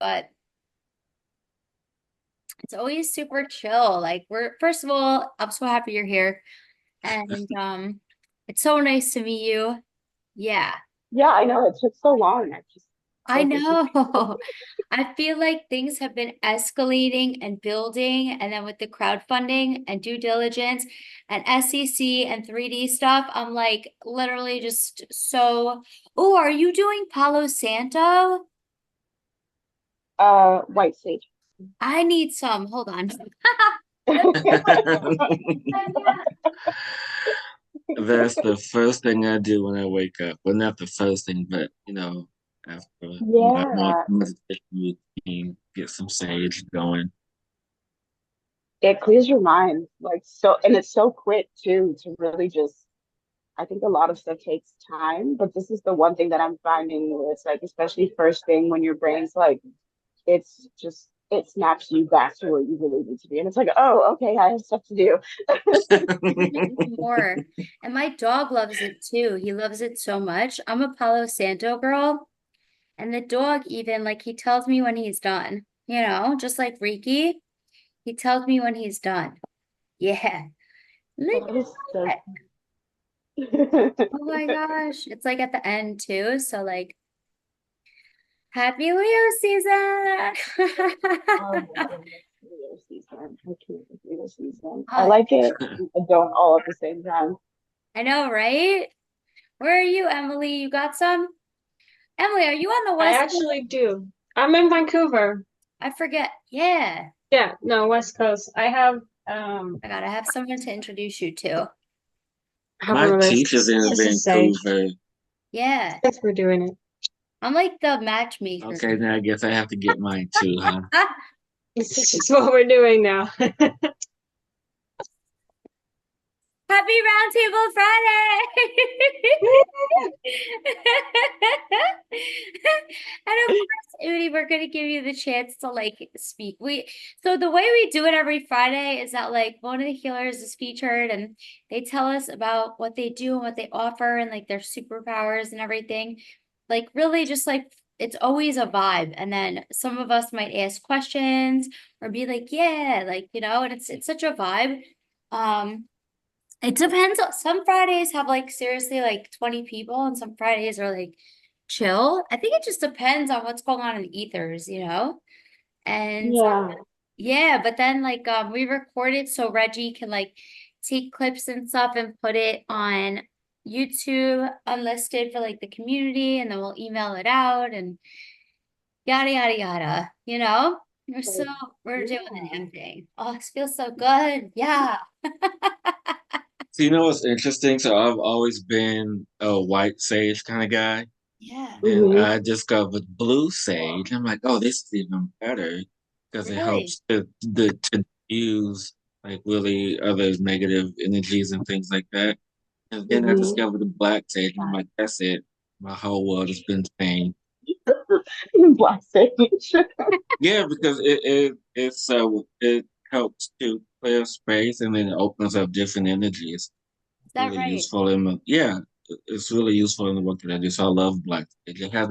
but it's always super chill. Like we're first of all, I'm so happy you're here. And it's so nice to meet you. Yeah, Yeah, I know it took so long. I just I so busy. know. I feel like things have been escalating and building, and then with the crowdfunding and due diligence and SEC and 3D stuff, I'm like literally just so. Oh, are you doing Palo Santo? White sage. I need some. Hold on. That's the first thing I do when I wake up. Well, not the first thing, but after my Yeah, meditation routine, get some sage going. it clears your mind like so, and it's so quick too to really just. I think a lot of stuff takes time, but this is the one thing that I'm finding where it's like, especially first thing when your brain's like, it's just it snaps you back to where you really need to be, and it's like, oh, okay, I have stuff to do. More. And my dog loves it too. He loves it so much. I'm a Palo Santo girl. And the dog even like he tells me when he's done, just like Reiki, he tells me when he's done. Yeah. Look That is at so. that. Oh my gosh. It's like at the end too. So like happy Leo season. Oh my goodness, Leo season. I can't with Leo season. I Oh, like it. I don't all at the same time. I know, right? Where are you, Emily? You got some? Emily, are you on the I West Coast? actually do. I'm in Vancouver. I forget. Yeah. Yeah, no, West Coast. I gotta have someone to introduce you to. I have a My really teacher's in this is safe. Vancouver. Yeah. Thanks for doing it. I'm like the matchmaker. Okay, now I guess I have to get mine too, huh? This is what we're doing now. Happy Roundtable Friday! And of course, Udi, we're gonna give you the chance to like speak. So the way we do it every Friday is that like one of the healers is featured and they tell us about what they do and what they offer and like their superpowers and everything. Like really just like it's always a vibe. And then some of us might ask questions or be like, yeah, like, and it's such a vibe. Um, it depends. Some Fridays have like seriously like 20 people, and some Fridays are like chill. I think it just depends on what's going on in the ethers. And Yeah. yeah, but then like we record it so Reggie can like take clips and stuff and put it on YouTube unlisted for like the community, and then we'll email it out and yada yada yada. We're so Like, we're doing the yeah. damn thing. Oh, it feels so good. Yeah. So you know what's interesting? So I've always been a white sage kind of guy, Yeah. and Hmm. I discovered blue sage. I'm like, oh, this is even better because it Really? helps to use like really other negative energies and things like that. And then I Hmm. discovered the black sage, and I'm like, that's it. My whole world has been changed. Black sage. Yeah, because it helps to clear space and then it opens up different energies. Is that Really right? useful in it's really useful in the work that I do. So I love black sage. It has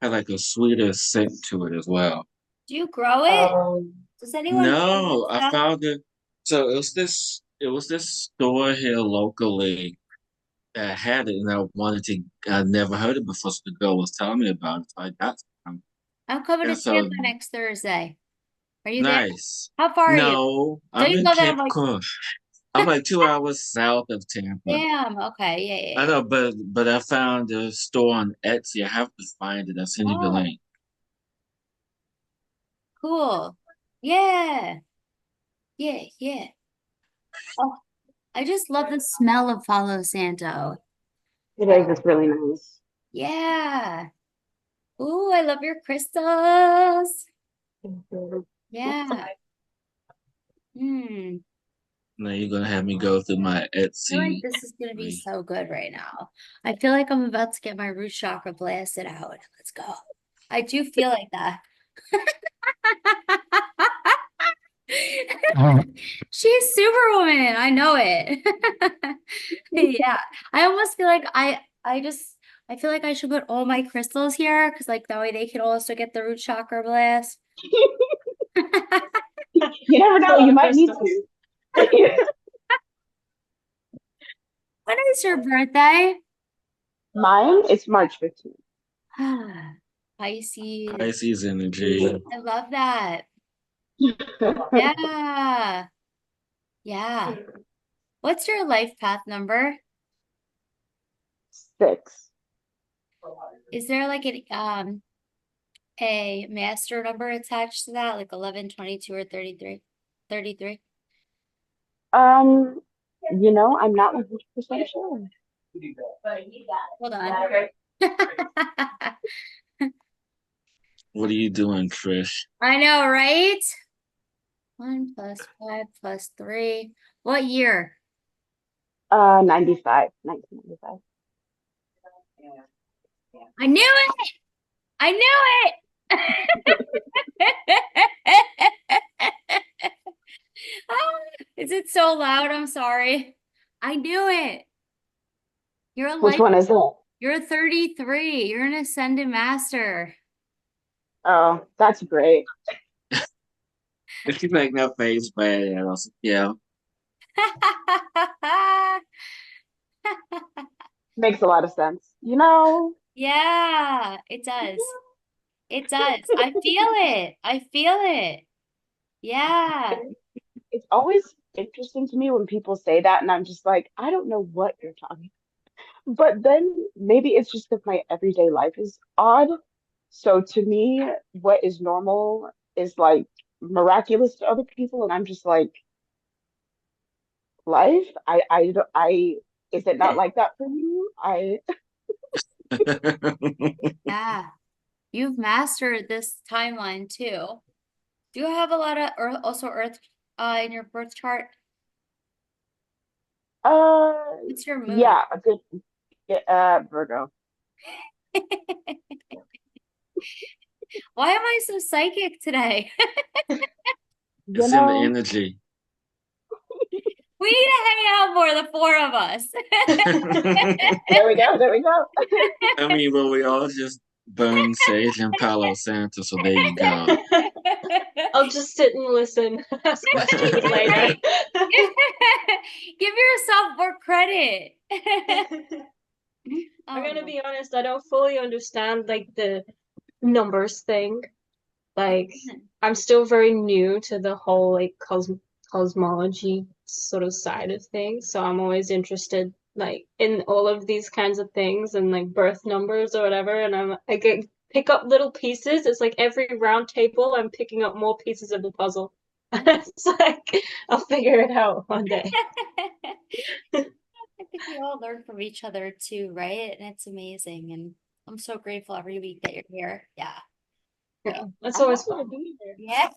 like a sweeter scent to it as well. Do you grow it? Um, Does anyone grow No, this I stuff? found it. So it was this store here locally that had it, and I never heard it before. So the girl was telling me about it, so I got some. I'm coming And to Tampa so next Thursday. Are you there? nice. How far are you? No, Don't I'm you in know that I'm Cape like, Coral. I'm like 2 hours south of Tampa. damn, okay, yeah, I yeah, yeah. know, but I found a store on Etsy. I have to find it. I'll send you the Oh, link. cool. Yeah, yeah, yeah. Oh, I just love the smell of Palo Santo. it is. It's really nice. Yeah. Ooh, I love your crystals. Mhm. Yeah. Hmm. Now you're gonna have me go through my I feel like Etsy. this is gonna be Library. so good right now. I feel like I'm about to get my root chakra blasted out. Let's go. I do feel like that. She's Superwoman. I know it. Yeah. I almost feel like I just I feel like I should put all my crystals here because like that way they can also get the root chakra blast. You never know, A lot you of might need crystals. to. When is your birthday? Mine, it's March 15th. Pisces. Pisces energy. I love that. Yeah. Yeah. What's your life path number? 6. Is there like a master number attached to that, like 11, 22, or 33? 33. Um, I'm not 100% sure. Hold on. What are you doing, Trish? I know, right? 1 plus 5 plus 3. What year? 1995. I knew it! I knew it! Ah, is it so loud? I'm sorry. I knew it. You're Which like, one is it? you're 33. You're an ascendant master. Oh, that's great. If you make that face bad, I was, yeah. Makes a lot of sense. Yeah, it does. It does. I feel it. I feel it. Yeah. It's always interesting to me when people say that, and I'm just like, I don't know what you're talking. But then maybe it's just because my everyday life is odd. So to me, what is normal is like miraculous to other people, and I'm just like, life? Is it not like that for you? Yeah. You've mastered this timeline too. Do you have a lot of earth, also earth in your birth chart? Uh, What's your moon? yeah, a good, Virgo. Why am I so psychic today? You It's in the know, energy. We need to hang out more, the four of us. there we go, there we go. I mean, well, we all just burn sage and Palo Santo, so there you go. I'll just sit and listen, ask questions later. Give yourself more credit. I'm gonna Oh, be honest, I don't fully understand like the numbers thing. Like, I'm still very new to the whole like cosmology sort of side of things, so I'm always interested like in all of these kinds of things and like birth numbers or whatever, and pick up little pieces. It's like every round table, I'm picking up more pieces of the puzzle. It's like I'll figure it out one day. I think we all learn from each other too, right? And it's amazing. And I'm so grateful every week that you're here. Yeah. Yeah, that's I'm always happy to fun. be here. Yeah.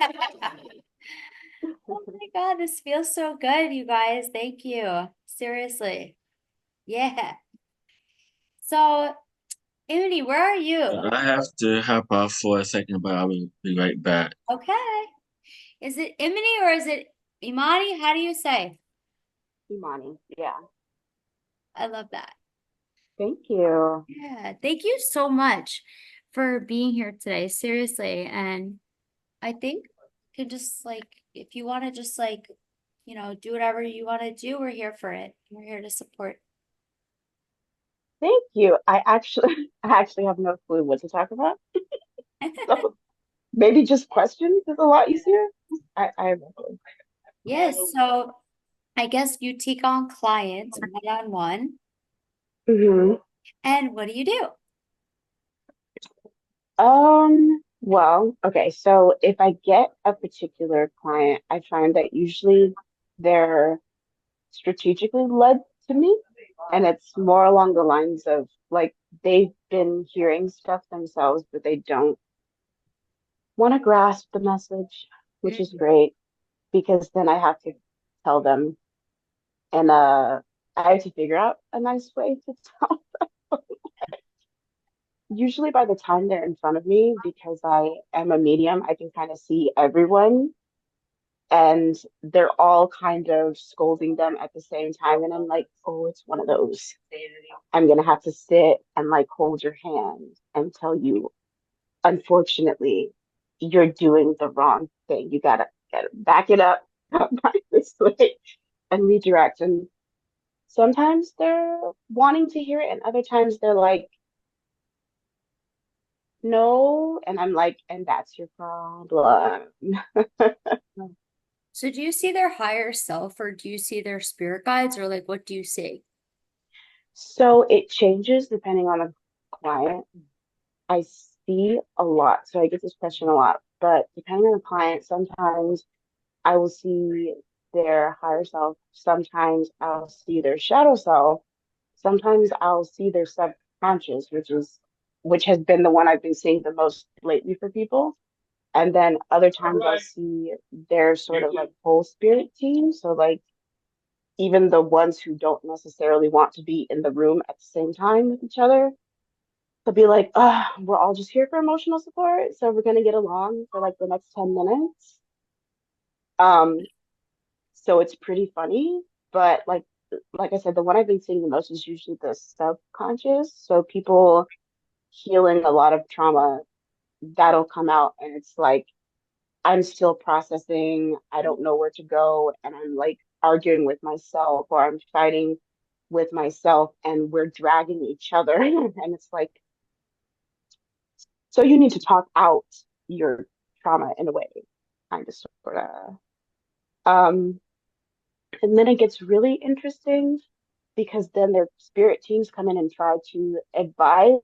Oh my God, this feels so good, you guys. Thank you. Seriously. Yeah. So, Emily, where are you? I have to hop off for a second, but I will be right back. Okay. Is it Imani or is it Imani? How do you say? Imani, yeah. I love that. Thank you. Yeah. Thank you so much for being here today. Seriously. And I think you can just like, if you want to just like, do whatever you want to do, we're here for it. We're here to support. Thank you. I actually have no clue what to talk about. So maybe just questions is a lot easier. I have no clue. Yes. So I guess you take on clients one-on-one. Hmm. And what do you do? Well, okay, so if I get a particular client, I find that usually they're strategically led to me, and it's more along the lines of like they've been hearing stuff themselves, but they don't want to grasp the message, which is Mm. great because then I have to tell them, and I have to figure out a nice way to tell. Usually by the time they're in front of me, because I am a medium, I can kind of see everyone and they're all kind of scolding them at the same time. And I'm like, oh, it's one of those. I'm gonna have to sit and like hold your hand and tell you, unfortunately, you're doing the wrong thing. You gotta back it up by this way and redirect. And sometimes they're wanting to hear it, and other times they're like, no. And I'm like, and that's your problem. So do you see their higher self or do you see their spirit guides or like what do you see? So it changes depending on the client. I see a lot, so I get this question a lot, but depending on the client, sometimes I will see their higher self, sometimes I'll see their shadow self, sometimes I'll see their subconscious, which has been the one I've been seeing the most lately for people. And then other times I'll see their sort of like whole spirit team. So like even the ones who don't necessarily want to be in the room at the same time with each other, they'll be like, we're all just here for emotional support, so we're gonna get along for like the next 10 minutes. Um, so it's pretty funny, but like I said, the one I've been seeing the most is usually the subconscious. So people healing a lot of trauma, that'll come out and it's like I'm still processing, I don't know where to go, and I'm like arguing with myself or I'm fighting with myself and we're dragging each other. And it's like, so you need to talk out your trauma in a way, kind of sort of. Um, and then it gets really interesting because then their spirit teams come in and try to advise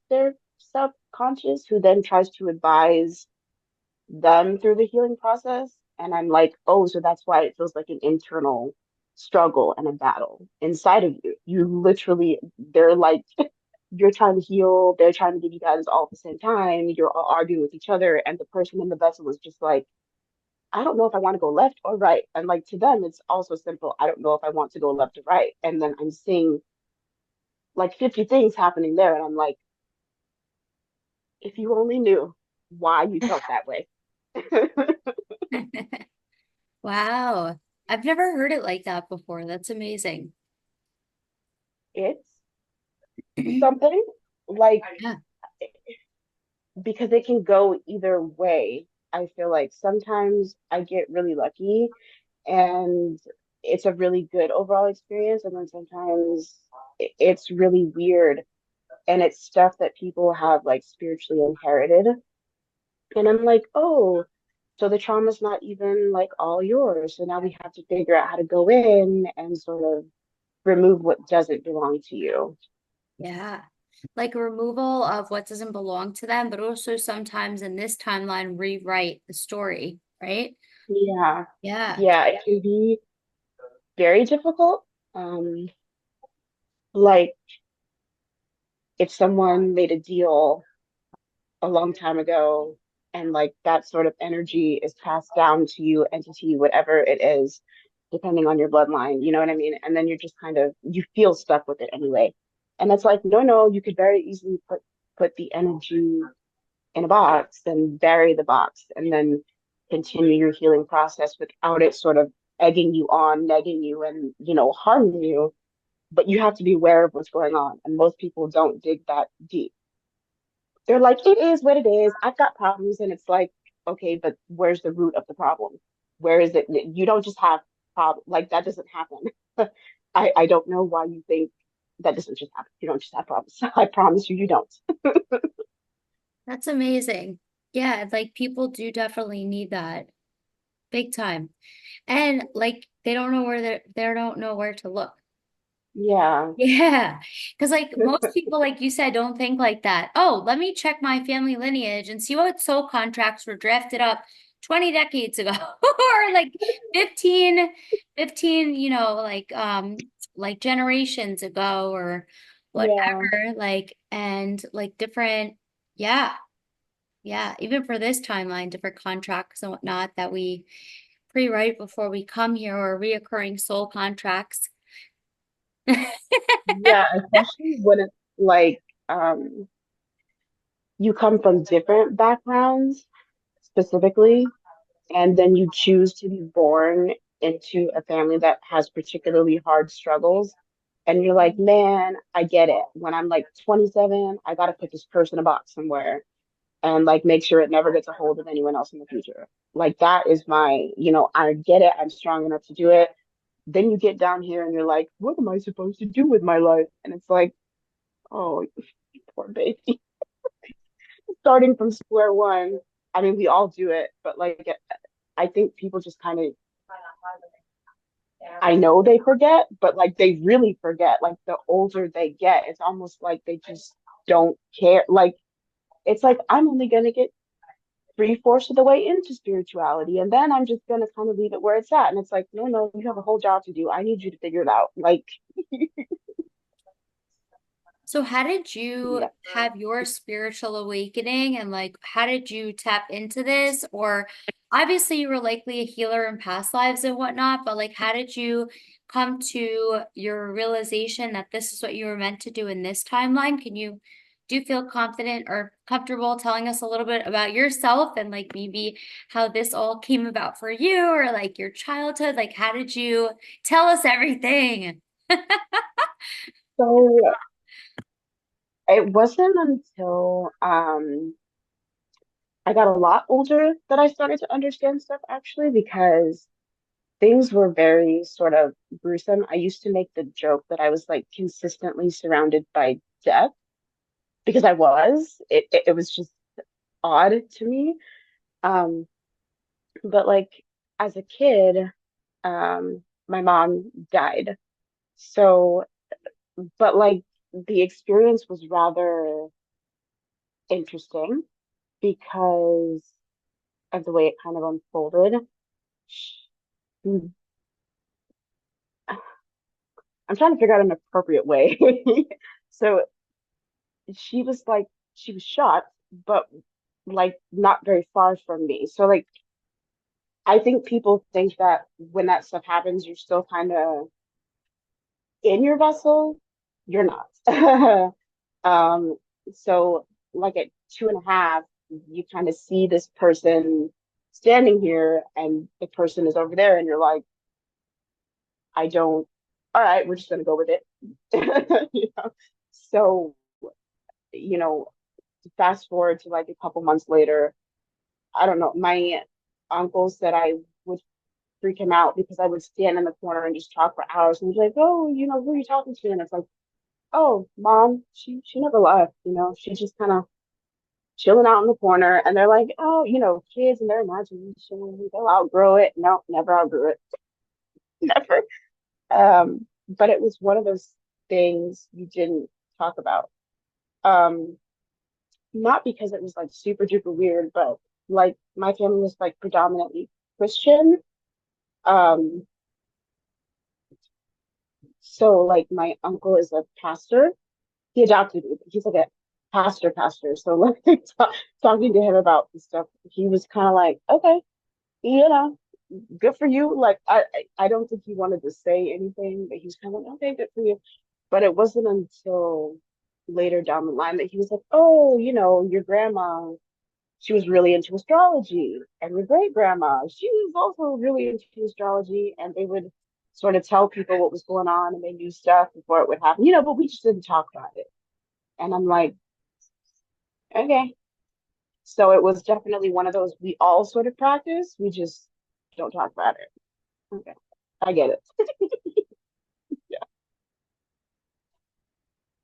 their subconscious, who then tries to advise them through the healing process. And I'm like, oh, so that's why it feels like an internal struggle and a battle inside of you. You literally, they're like, you're trying to heal, they're trying to give you guys all at the same time, you're all arguing with each other, and the person in the vessel is just like, I don't know if I want to go left or right. And like to them, it's also simple. I don't know if I want to go left or right. And then I'm seeing like 50 things happening there. And I'm like, if you only knew why you felt that way. Wow. I've never heard it like that before. That's amazing. It's something like Yeah. because it can go either way. I feel like sometimes I get really lucky and it's a really good overall experience. And then sometimes it's really weird and it's stuff that people have like spiritually inherited. And I'm like, oh, so the trauma's not even like all yours. So now we have to figure out how to go in and sort of remove what doesn't belong to you. Yeah. Like removal of what doesn't belong to them, but also sometimes in this timeline, rewrite the story, right? Yeah. Yeah. Yeah, it can be very difficult. Um, like if someone made a deal a long time ago and like that sort of energy is passed down to you, entity, whatever it is, depending on your bloodline, you know what I mean? And then you're just kind of you feel stuck with it anyway. And it's like, no, no, you could very easily put the energy in a box and bury the box and then continue your healing process without it sort of egging you on, negging you and, harming you. But you have to be aware of what's going on. And most people don't dig that deep. They're like, it is what it is. I've got problems. And it's like, okay, but where's the root of the problem? Where is it? You don't just have problem like that doesn't happen. I don't know why you think that doesn't just happen. You don't just have problems. I promise you, you don't. That's amazing. Yeah, like people do definitely need that big time. And like they don't know where they don't know where to look. Yeah. Yeah. Because like most people, like you said, don't think like that. Oh, let me check my family lineage and see what soul contracts were drafted up 20 decades ago or like 15, 15, like generations ago or Yeah. whatever. Like and like different, yeah. Yeah, even for this timeline, different contracts and whatnot that we pre-write before we come here or reoccurring soul contracts. Yeah, especially when it's like you come from different backgrounds specifically. and then you choose to be born into a family that has particularly hard struggles, and you're like, man, I get it. When I'm like 27, I gotta put this person in a box somewhere and like make sure it never gets a hold of anyone else in the future. Like that is my, I get it. I'm strong enough to do it. Then you get down here and you're like, what am I supposed to do with my life? And it's like, oh, poor baby. Starting from square one. I mean, we all do it, but like I think people just kind of, I know they forget, but like they really forget. Like the older they get, it's almost like they just don't care. Like it's like I'm only gonna get three-fourths of the way into spirituality, and then I'm just gonna kind of leave it where it's at. And it's like, no, no, you have a whole job to do. I need you to figure it out. Like, So how did you yeah. have your spiritual awakening and like how did you tap into this? Or obviously you were likely a healer in past lives and whatnot, but like how did you come to your realization that this is what you were meant to do in this timeline? Do you feel confident or comfortable telling us a little bit about yourself and like maybe how this all came about for you or like your childhood? Like how did you tell us everything? So it wasn't until I got a lot older that I started to understand stuff actually, because things were very sort of gruesome. I used to make the joke that I was like consistently surrounded by death because I was. It was just odd to me. Um, but like as a kid, my mom died. So, but like the experience was rather interesting because of the way it kind of unfolded. Hmm, I'm trying to figure out an appropriate way. So she was like, she was shot, but like not very far from me. So like, I think people think that when that stuff happens, you're still kind of in your vessel. You're not. Um, so like at 2.5, you kind of see this person standing here and the person is over there, and you're like, I don't, all right, we're just gonna go with it. You know? So, you know, fast forward to like a couple months later, I don't know, my uncle said I would freak him out because I would stand in the corner and just talk for hours and he's like, oh, who are you talking to? And it's like, oh, mom, she never left, she just kind of chilling out in the corner. And they're like, oh, kids and their imagination, they'll outgrow it. No, never outgrew it. Never. But it was one of those things you didn't talk about. Um, Not because it was like super duper weird, but like my family was like predominantly Christian. Um, so like my uncle is a pastor. He adopted me, but he's like a pastor. So like talking to him about this stuff, he was kind of like, okay, you know, good for you. Like I don't think he wanted to say anything, but he was kind of like, okay, good for you. But it wasn't until later down the line that he was like, oh, your grandma, she was really into astrology, and your great grandma, she was also really into astrology, and they would sort of tell people what was going on, and they knew stuff before it would happen, but we just didn't talk about it. And I'm like, okay. So it was definitely one of those we all sort of practice, we just don't talk about it. Okay, I get it.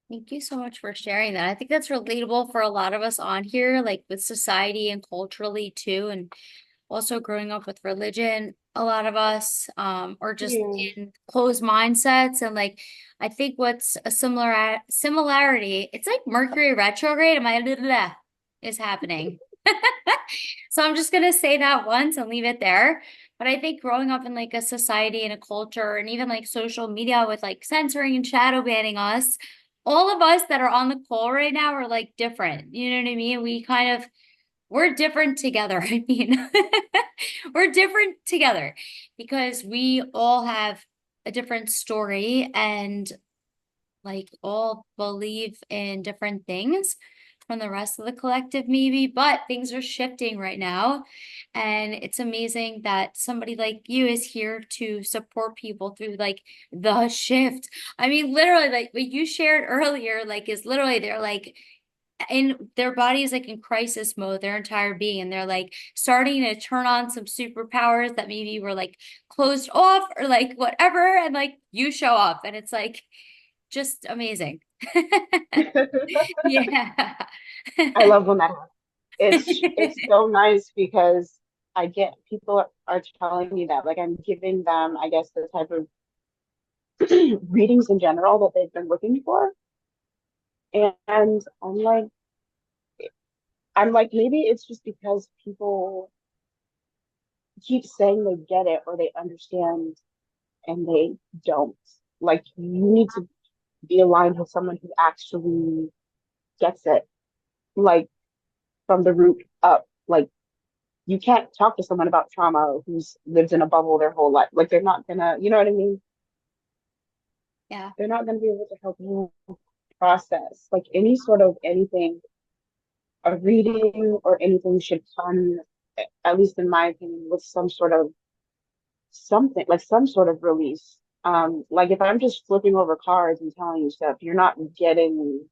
Thank you so much for sharing that. I think that's relatable for a lot of us on here, like with society and culturally too, and also growing up with religion, a lot of us, or just Yeah. in closed mindsets. And like, I think what's a similarity, it's like Mercury retrograde, is happening. So I'm just gonna say that once and leave it there. But I think growing up in like a society and a culture and even like social media with like censoring and shadow banning us, all of us that are on the call right now are like different. You know what I mean? We're different together. I mean, we're different together because we all have a different story and like all believe in different things. from the rest of the collective maybe, but things are shifting right now. And it's amazing that somebody like you is here to support people through like the shift. I mean, literally, like what you shared earlier, like is literally they're like in their body is like in crisis mode, their entire being, and they're like starting to turn on some superpowers that maybe were like closed off or like whatever, and like you show up and it's like just amazing. Yeah. I love when that happens. It's so nice because I get people are telling me that like I'm giving them, I guess, the type of readings in general that they've been looking for. And I'm like, maybe it's just because people keep saying they get it or they understand and they don't. Like you need to be aligned with someone who actually gets it, like from the root up. Like you can't talk to someone about trauma who's lived in a bubble their whole life. Like they're not gonna, you know what I mean? Yeah. They're not gonna be able to help you process like any sort of anything, a reading or anything should come, at least in my opinion, with some sort of something, like some sort of release. Like if I'm just flipping over cards and telling you stuff, you're not getting,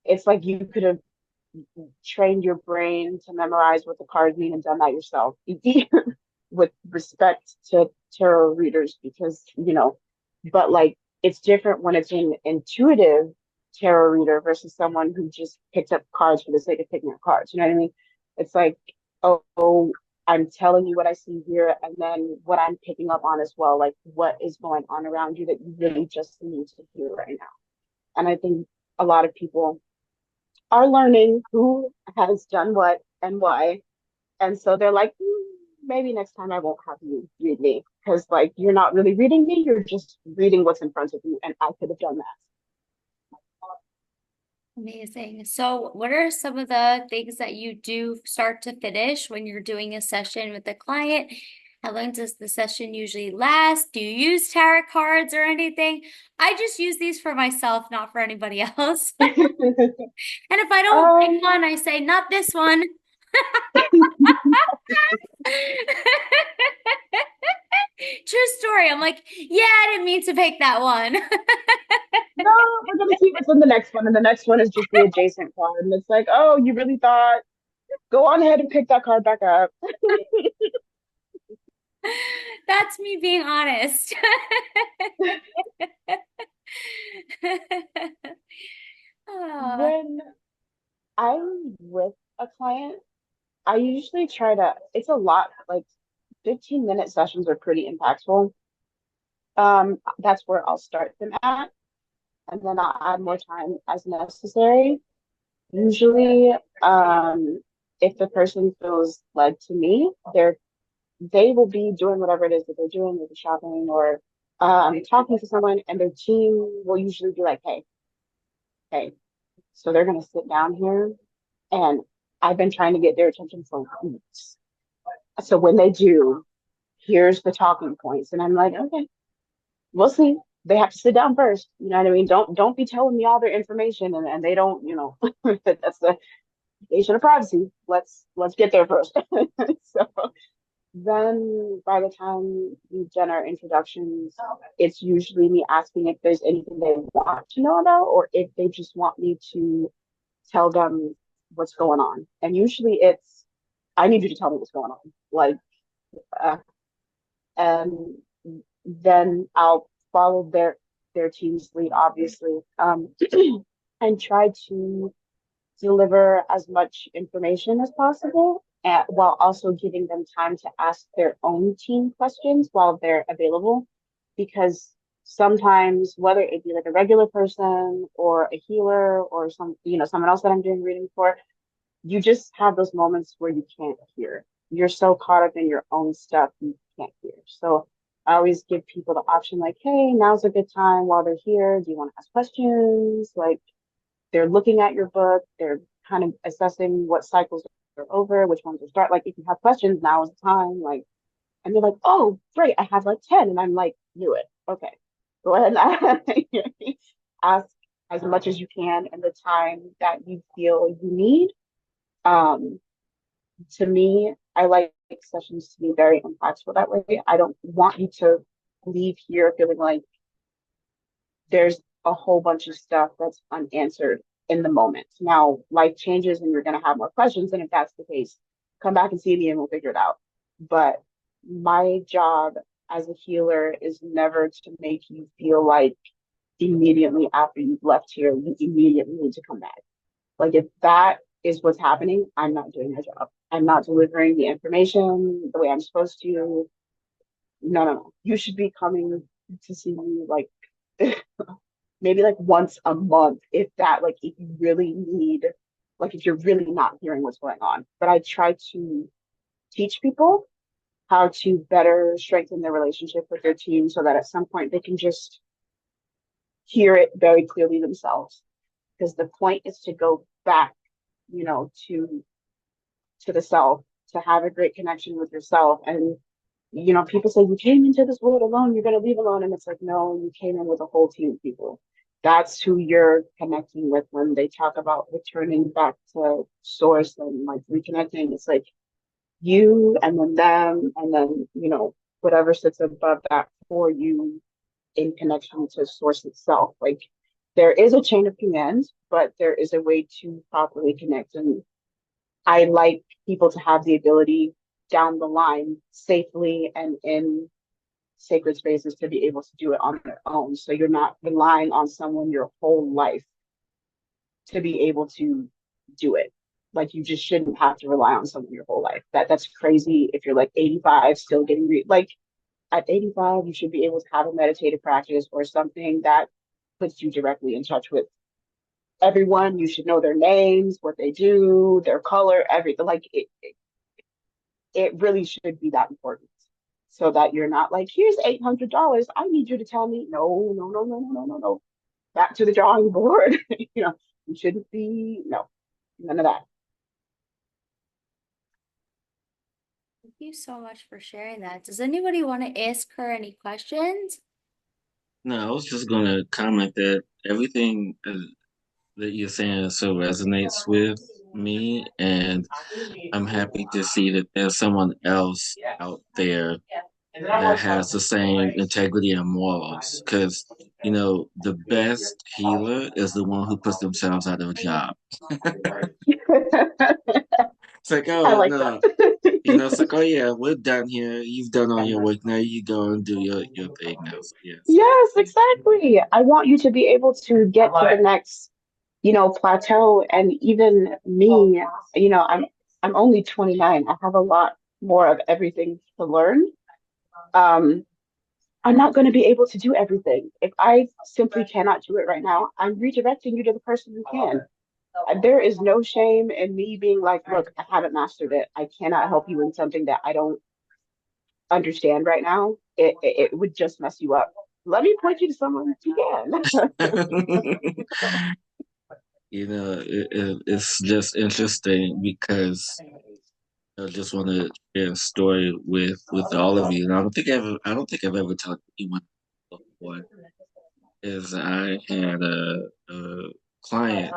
it's like you could have trained your brain to memorize what the cards mean and done that yourself. With respect to tarot readers, because but like it's different when it's an intuitive tarot reader versus someone who just picked up cards for the sake of picking up cards. You know what I mean? It's like, oh, I'm telling you what I see here, and then what I'm picking up on as well, like what is going on around you that you really just need to hear right now. And I think a lot of people are learning who has done what and why. And so they're like, maybe next time I won't have you read me because, like, you're not really reading me. You're just reading what's in front of you. And I could have done that. Amazing. So, what are some of the things that you do start to finish when you're doing a session with a client? How long does the session usually last? Do you use tarot cards or anything? I just use these for myself, not for anybody else. And if I don't pick um, one, I say, not this one. True story. I'm like, yeah, I didn't mean to pick that one. no, we're going to see what's in the next one. And the next one is just the adjacent card. And it's like, oh, you really thought, go on ahead and pick that card back up. That's me being honest. Oh, When I'm with a client, I usually try to, it's a lot, like 15-minute sessions are pretty impactful. That's where I'll start them at, and then I'll add more time as necessary. Usually, if the person feels led to me, they will be doing whatever it is that they're doing, maybe shopping or talking to someone, and their team will usually be like, hey, hey. So they're gonna sit down here, and I've been trying to get their attention for weeks. So when they do, here's the talking points, and I'm like, okay, we'll see. They have to sit down first. You know what I mean? Don't be telling me all their information and they don't, that's the invasion of privacy. Let's get there first. So then by the time we've done our introductions, it's usually me asking if there's anything they want to know about or if they just want me to tell them what's going on. And usually it's I need you to tell me what's going on. Like uh, and then I'll follow their team's lead, obviously, and try to deliver as much information as possible, while also giving them time to ask their own team questions while they're available, because sometimes whether it be like a regular person or a healer or someone else that I'm doing reading for, you just have those moments where you can't hear. You're so caught up in your own stuff, you can't hear. So I always give people the option like, hey, now's a good time while they're here. Do you want to ask questions? Like they're looking at your book, they're kind of assessing what cycles are over, which ones are start. Like if you have questions, now is the time. Like, and they're like, oh, great, I have like 10. And I'm like, knew it. Okay, go ahead and ask as much as you can in the time that you feel you need. Um, to me, I like sessions to be very impactful that way. I don't want you to leave here feeling like there's a whole bunch of stuff that's unanswered in the moment. Now, life changes and you're going to have more questions. And if that's the case, come back and see me and we'll figure it out. But my job as a healer is never to make you feel like immediately after you've left here, you immediately need to come back. Like if that is what's happening, I'm not doing my job. I'm not delivering the information the way I'm supposed to. No, no, no. You should be coming to see me like maybe like once a month, if that, like if you really need, like if you're really not hearing what's going on. But I try to teach people how to better strengthen their relationship with their team so that at some point they can just hear it very clearly themselves. Because the point is to go back, you know, to the self, to have a great connection with yourself. And, you know, people say, you came into this world alone, you're going to leave alone. And it's like, no, you came in with a whole team of people. That's who you're connecting with when they talk about returning back to source and like reconnecting. It's like you and then them and then, you know, whatever sits above that for you in connection to source itself. Like there is a chain of command, but there is a way to properly connect. And I like people to have the ability down the line safely and in sacred spaces to be able to do it on their own. So you're not relying on someone your whole life to be able to do it. Like you just shouldn't have to rely on someone your whole life. That's crazy if you're like 85 still getting like at 85 you should be able to have a meditative practice or something that puts you directly in touch with everyone. You should know their names, what they do, their color, everything. Like it really should be that important so that you're not like, here's $800. I need you to tell me. No, no, no, no, no, no, no, no. Back to the drawing board. You know, you shouldn't be, no, none of that. Thank you so much for sharing that. Does anybody want to ask her any questions? No, I was just gonna comment that everything that you're saying so resonates with me, and I'm happy to see that there's someone else out there that has the same integrity and morals. Because the best healer is the one who puts themselves out of a job. It's like, I oh like no, that. it's like, oh yeah, we're done here. You've done all your work. Now you go and do your thing now. So yes. Yes, exactly. I want you to be able to get to the next, you know, plateau. And even me, you know, I'm only 29. I have a lot more of everything to learn. Um, I'm not going to be able to do everything. If I simply cannot do it right now, I'm redirecting you to the person who can. There is no shame in me being like, look, I haven't mastered it. I cannot help you in something that I don't understand right now. It would just mess you up. Let me point you to someone who can. It's just interesting because I just want to share a story with all of you, and I don't think I've ever told anyone before. Is I had a client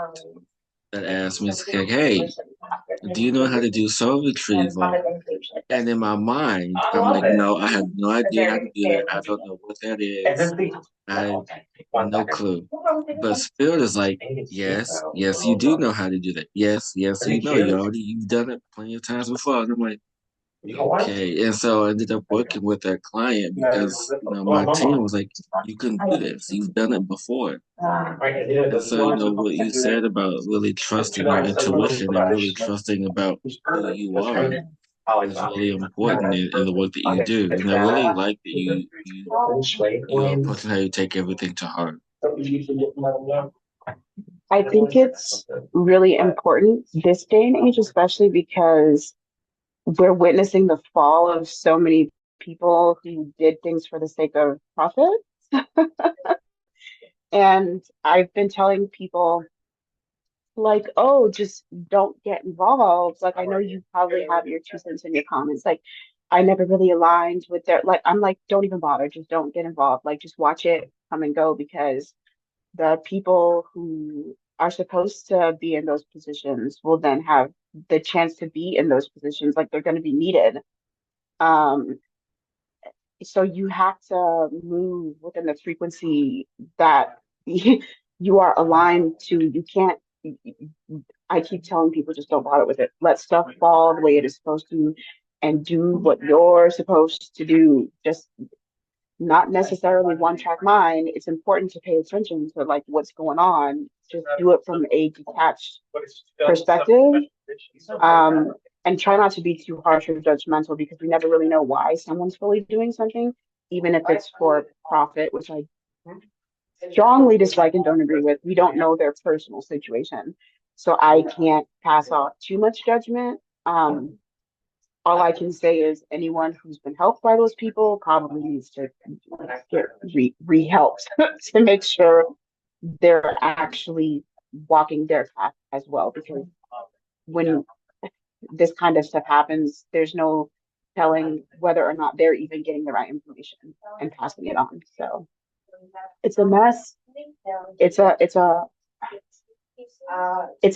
that asked me, it's like, hey, do you know how to do soul retrieval? And in my mind, I'm like, no, I have no idea how to do that. I don't know what that is. I no clue. But Spirit is like, yes, yes, you do know how to do that. Yes, yes, you know. You've done it plenty of times before. And I'm like, okay. And so I ended up working with that client because, my team was like, you can do this. You've done it before. And so, what you said about really trusting your intuition and really trusting about who you are is really important in the work that you do. And I really like that you approach how you take everything to heart. I think it's really important this day and age, especially because we're witnessing the fall of so many people who did things for the sake of profit. And I've been telling people, like, oh, just don't get involved. Like, I know you probably have your 2 cents in your comments. Like, I never really aligned with their, like, I'm like, don't even bother. Just don't get involved. Like, just watch it come and go because the people who are supposed to be in those positions will then have the chance to be in those positions, like they're going to be needed. Um, so you have to move within the frequency that you are aligned to. You can't, I keep telling people just don't bother with it. Let stuff fall the way it is supposed to and do what you're supposed to do. Just not necessarily one track mind. It's important to pay attention to like what's going on. Just do it from a detached perspective. Um, and try not to be too harsh or judgmental because we never really know why someone's fully doing something, even if it's for profit, which I strongly dislike and don't agree with. We don't know their personal situation. So I can't pass off too much judgment. All I can say is anyone who's been helped by those people probably needs to get re-helped to make sure they're actually walking their path as well. Because when this kind of stuff happens, there's no telling whether or not they're even getting the right information and passing it on. So it's a mess. It's an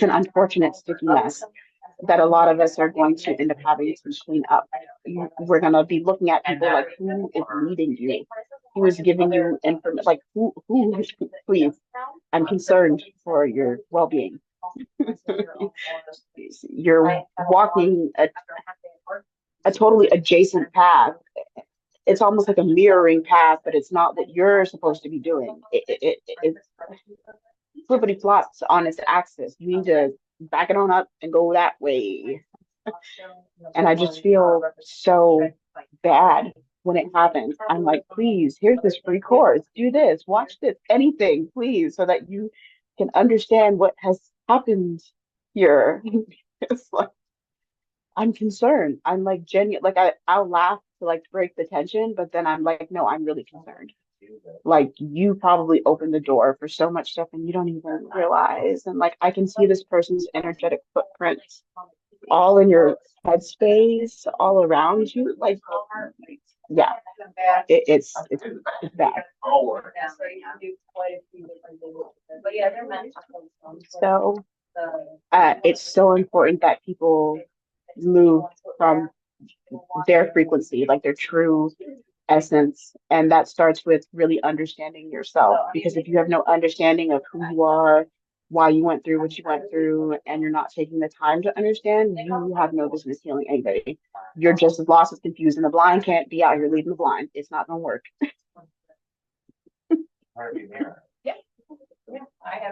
unfortunate sticky mess that a lot of us are going to end up having to clean up. We're going to be looking at people like, who is leading you? Who is giving you information? Like, please, I'm concerned for your well-being. You're walking a totally adjacent path. It's almost like a mirroring path, but it's not what you're supposed to be doing. It's flippity flops on its axis. You need to back it on up and go that way. And I just feel so bad when it happens. I'm like, please, here's this free course. Do this, watch this, anything, please, so that you can understand what has happened here. It's like I'm concerned. I'm like genuine. Like I'll laugh to like break the tension, but then I'm like, no, I'm really concerned. Like you probably opened the door for so much stuff and you don't even realize. And like I can see this person's energetic footprints all in your headspace, all around you. Like, yeah, it's bad. So it's so important that people move from their frequency, like their true essence. And that starts with really understanding yourself. Because if you have no understanding of who you are, why you went through what you went through, and you're not taking the time to understand, you have no business healing anybody. You're just as lost as confused, and the blind can't be out here leading the blind. It's not gonna work.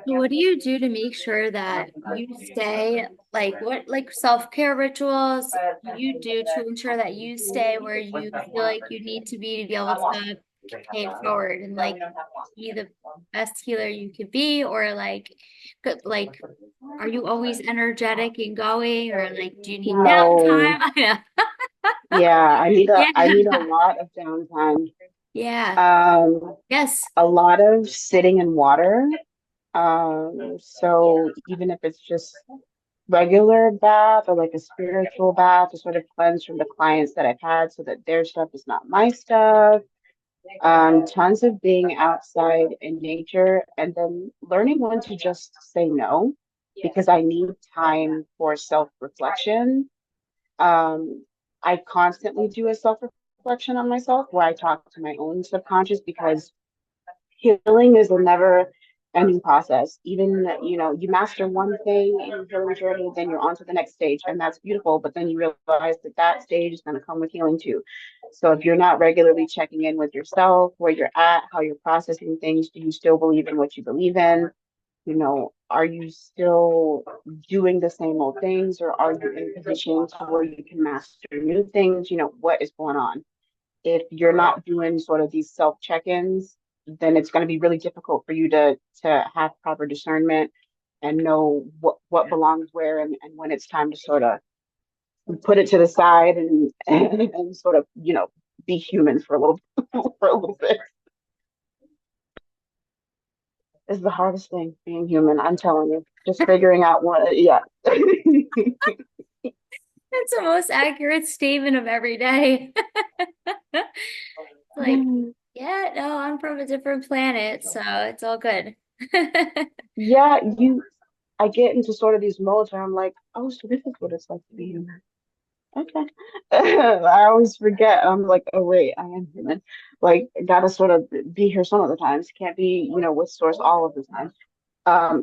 So what do you do to make sure that you stay like self-care rituals you do to ensure that you stay where you feel like you need to be able to pay it forward and like be the best healer you could be or like like are you always energetic and going or like do you need No, downtime? I know. yeah, I need a Yeah. lot of downtime. Yeah. Um, Yes. a lot of sitting in water. So even if it's just regular bath or like a spiritual bath to sort of cleanse from the clients that I've had so that their stuff is not my stuff. Tons of being outside in nature and then learning when to just say no because I need time for self-reflection. I constantly do a self-reflection on myself where I talk to my own subconscious because healing is a never ending process. Even, you master one thing in your healing journey, then you're on to the next stage, and that's beautiful. But then you realize that that stage is going to come with healing too. So if you're not regularly checking in with yourself, where you're at, how you're processing things, do you still believe in what you believe in? Are you still doing the same old things, or are you in a position to where you can master new things? What is going on? If you're not doing sort of these self check-ins, then it's going to be really difficult for you to have proper discernment and know what belongs where and when it's time to sort of put it to the side and sort of be human for a little for a little bit. It's the hardest thing being human. I'm telling you, just figuring out what. Yeah. That's the most accurate statement of every day. Like, yeah, no, I'm from a different planet, so it's all good. Yeah, I get into sort of these modes where I'm like, oh, so this is what it's like to be human. Okay. I always forget. I'm like, oh wait, I am human. Like, gotta sort of be here some of the times. Can't be, with source all of the time.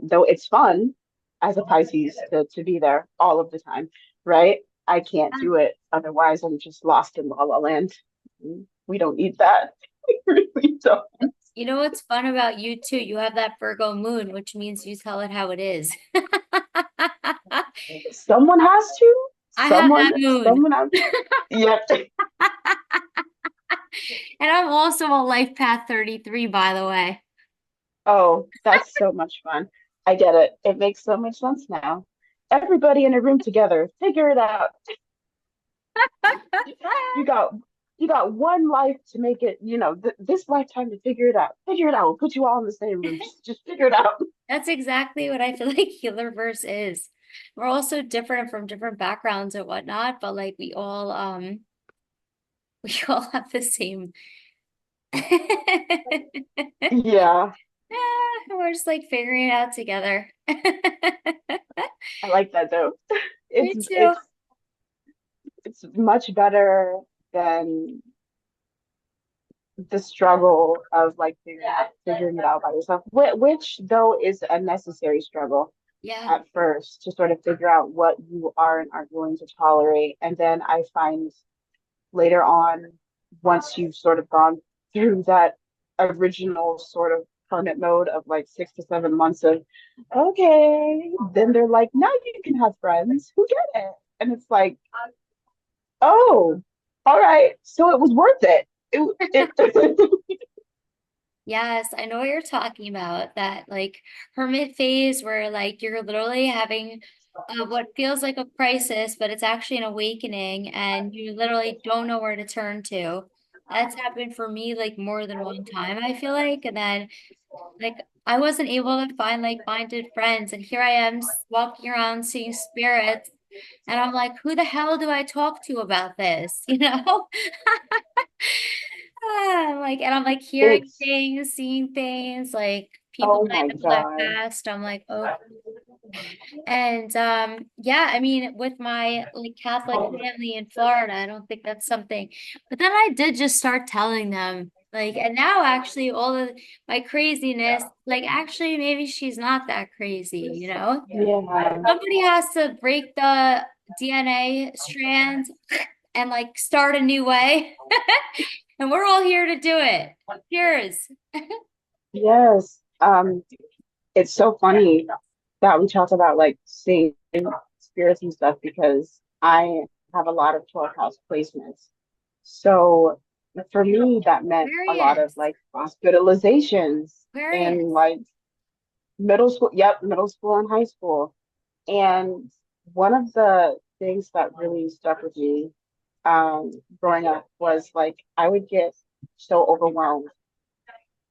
Though it's fun as a Pisces to be there all of the time, right? I can't do it. Otherwise, I'm just lost in La La Land. We don't need that. We really don't. You know what's fun about you too? You have that Virgo moon, which means you tell it how it is. Someone has to. I have Someone, that moon. someone has. Yep. And I'm also a life path 33, by the way. Oh, that's so much fun. I get it. It makes so much sense now. Everybody in a room together, figure it out. You got you got one life to make it, this lifetime to figure it out. Figure it out. We'll put you all in the same room. Just figure it out. That's exactly what I feel like Healerverse is. We're also different from different backgrounds or whatnot, but like we all have the same. Yeah, We're just like figuring it out together. I like that though. Me It's too. it's it's much better than the struggle of like figuring it out by yourself, which though is a necessary struggle Yeah. at first to sort of figure out what you are and aren't willing to tolerate. And then I find later on, once you've sort of gone through that original sort of hermit mode of like 6 to 7 months of, okay, then they're like, now you can have friends who get it. And it's like, oh, all right. So it was worth it. It Yes, I know what you're talking about. That like hermit phase where like you're literally having what feels like a crisis, but it's actually an awakening, and you literally don't know where to turn to. That's happened for me like more than one time, I feel like. And then like I wasn't able to find like minded friends, and here I am walking around seeing spirits, and I'm like, who the hell do I talk to about this? You know? And I'm like hearing it's things, seeing things, like people oh that I my know that God. passed. I'm like, oh, and yeah, I mean, with my like Catholic family in Florida, I don't think that's something. But then I did just start telling them, like, and now actually all of my craziness, like, actually maybe she's not that crazy, you know? Yeah. Somebody has to break the DNA strands and like start a new way. And we're all here to do it. Cheers. Yes. It's so funny that we talk about like seeing spirits and stuff because I have a lot of 12th house placements. So for me, that meant a lot of Aquarius. like hospitalizations in Aquarius. like middle school. Yep, middle school and high school. And one of the things that really stuck with me growing up was like I would get so overwhelmed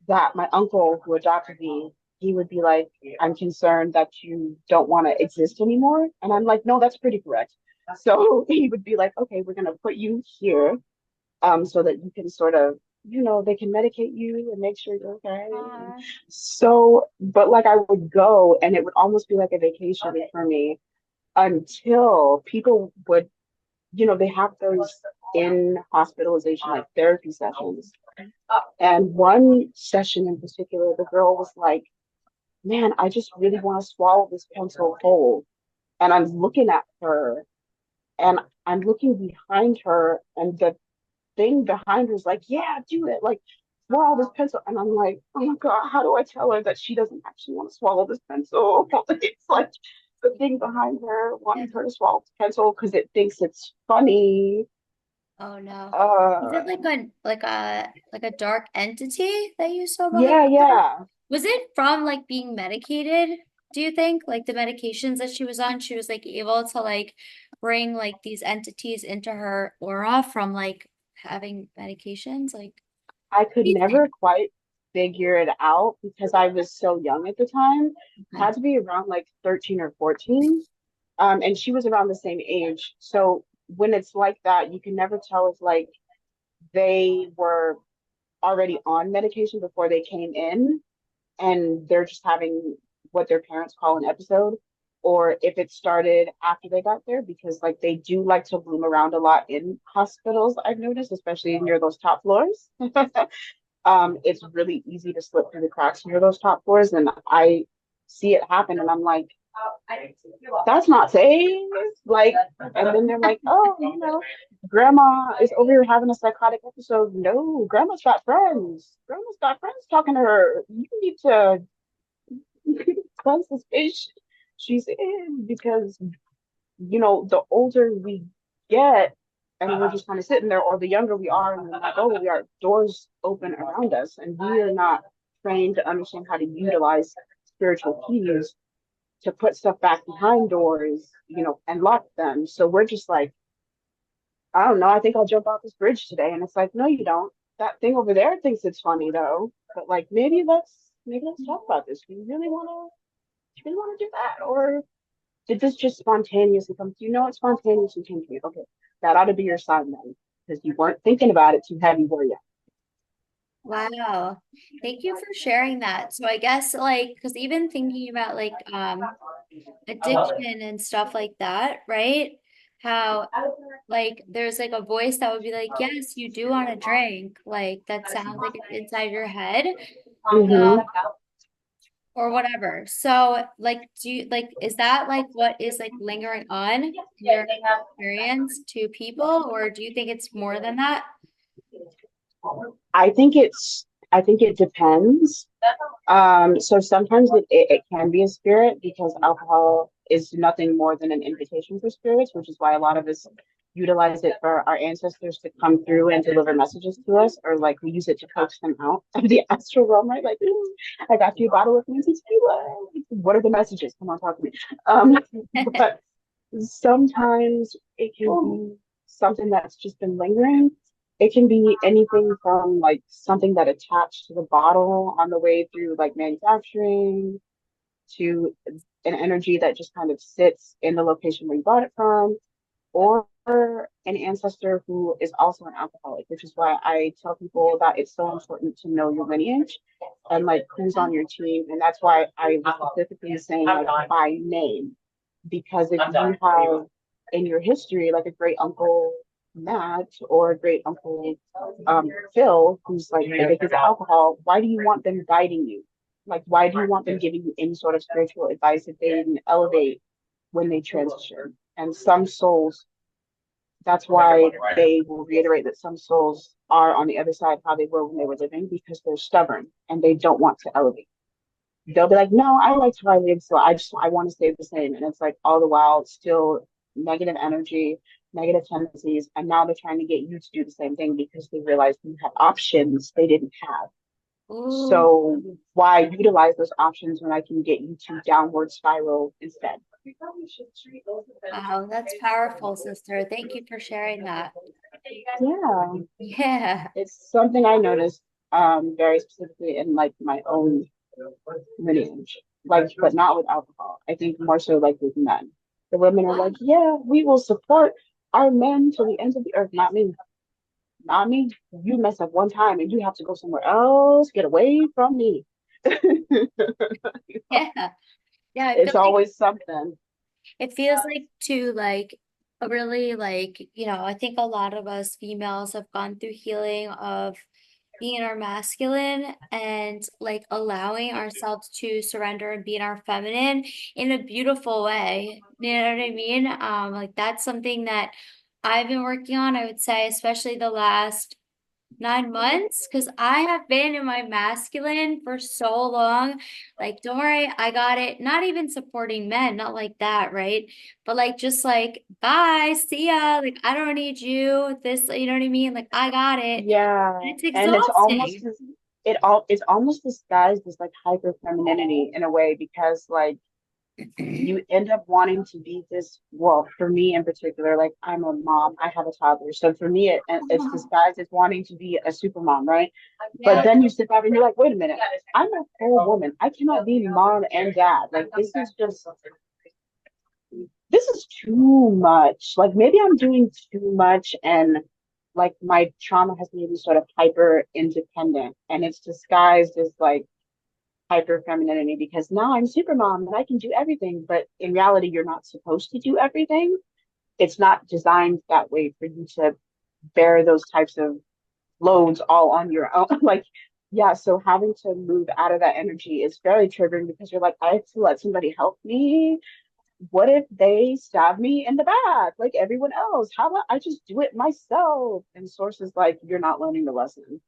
that my uncle who adopted me, he would be like, I'm concerned that you don't want to exist anymore. And I'm like, no, that's pretty correct. So he would be like, okay, we're gonna put you here, so that you can sort of, they can medicate you and make sure you're okay. And Aw. so, but like I would go and it would almost be like a vacation for me until people would, they have those in hospitalization like therapy sessions. And one session in particular, the girl was like, man, I just really want to swallow this pencil whole. And I'm looking at her and I'm looking behind her, and the thing behind her is like, yeah, do it. Like, swallow this pencil. And I'm like, oh my God, how do I tell her that she doesn't actually want to swallow this pencil? It's like the thing behind her wanting her to swallow the pencil because it thinks it's funny. Oh no. Is Uh, it like a dark entity that you saw behind yeah, her? yeah. Was it from like being medicated? Do you think like the medications that she was on, she was like able to like bring like these entities into her aura from like having medications? Like, I what could do you think? never quite figure it out because I was so young at the time. Okay. Had to be around like 13 or 14. And she was around the same age. So when it's like that, you can never tell if like they were already on medication before they came in, and they're just having what their parents call an episode, or if it started after they got there, because like they do like to roam around a lot in hospitals, I've noticed, especially near those top floors. It's really easy to slip through the cracks near those top floors, and I see it happen, and I'm like, that's not safe. Like, and then they're like, oh, grandma is over here having a psychotic episode. No, grandma's got friends. Grandma's got friends talking to her. You need to cleanse the space she's in, because the older we get and we're just kind of sitting there, or the younger we are and we're like, oh, we are, doors open around us, and we are not trained to understand how to utilize spiritual keys to put stuff back behind doors, and lock them. So we're just like, I don't know, I think I'll jump off this bridge today. And it's like, no, you don't. That thing over there thinks it's funny though. But like, maybe let's talk about this. Do you really wanna do that? Or did this just spontaneously come? Do you know it spontaneously came to you? Okay, that ought to be your sign then, because you weren't thinking about it too heavy, were you? Wow. Thank you for sharing that. So I guess like, because even thinking about like addiction and stuff like that, right? How like there's like a voice that would be like, yes, you do want to drink. Like that sounds like it's inside your head. Mm-hmm. Or whatever. So, like, do you like, is that like what is like lingering on in your experience to people, or do you think it's more than that? I think it depends. So sometimes it can be a spirit, because alcohol is nothing more than an invitation for spirits, which is why a lot of us utilize it for our ancestors to come through and deliver messages to us, or like we use it to coax them out of the astral realm, right? Like, "Ooh, I got you a bottle of fancy tequila. What are the messages? Come on, talk to me." Um, but sometimes it can be something that's just been lingering. It can be anything from like something that attached to the bottle on the way through like manufacturing, to an energy that just kind of sits in the location where you bought it from, or an ancestor who is also an alcoholic, which is why I tell people that it's so important to know your lineage and like who's on your team. And that's why I was specifically saying like by name, because if you have in your history like a great uncle Matt, or a great uncle Phil, who's like addicted to alcohol, why do you want them guiding you? Like, why do you want them giving you any sort of spiritual advice if they didn't elevate when they transition? And some souls, that's why they will reiterate that some souls are on the other side how they were when they were living, because they're stubborn and they don't want to elevate. They'll be like, no, I liked how I lived, so I want to stay the same. And it's like all the while still negative energy, negative tendencies, and now they're trying to get you to do the same thing because they realize you have options they didn't have. Ooh, So why utilize those options when I can get you to downward spiral instead? wow, that's powerful, sister. Thank you for sharing that. Yeah, Yeah. it's something I noticed very specifically in like my own lineage, like, but not with alcohol. I think more so like with men. The women are like, yeah, we will support our men till the ends of the earth. Not me. Not me. You mess up one time and you have to go somewhere else. Get away from me. Yeah. Yeah, I feel It's like always something. it feels like to like a really like, I think a lot of us females have gone through healing of being our masculine and like allowing ourselves to surrender and be in our feminine in a beautiful way. You know what I mean? Like that's something that I've been working on, I would say, especially the last 9 months, because I have been in my masculine for so long. Like, don't worry, I got it. Not even supporting men, not like that, right? But like, just like, bye, see ya. Like, I don't need you. This, you know what I mean? Like, I got it. Yeah. And it's And it's almost exhausting. it's almost disguised as like hyper femininity in a way, because like you end up wanting to be this, well, for me in particular, like I'm a mom, I have a toddler, so for me it's disguised as wanting to be a super mom, right? But Yeah. then you sit back and you're like, wait a minute, I'm a full woman, I cannot be mom and dad. Like this is too much. Like maybe I'm doing too much, and like my trauma has made me sort of hyper independent, and it's disguised as like hyper femininity because now I'm super mom and I can do everything. But in reality, you're not supposed to do everything. It's not designed that way for you to bear those types of loads all on your own. Like, yeah, so having to move out of that energy is very triggering because you're like, I have to let somebody help me. What if they stab me in the back like everyone else? How about I just do it myself? And Source is like, you're not learning the lesson.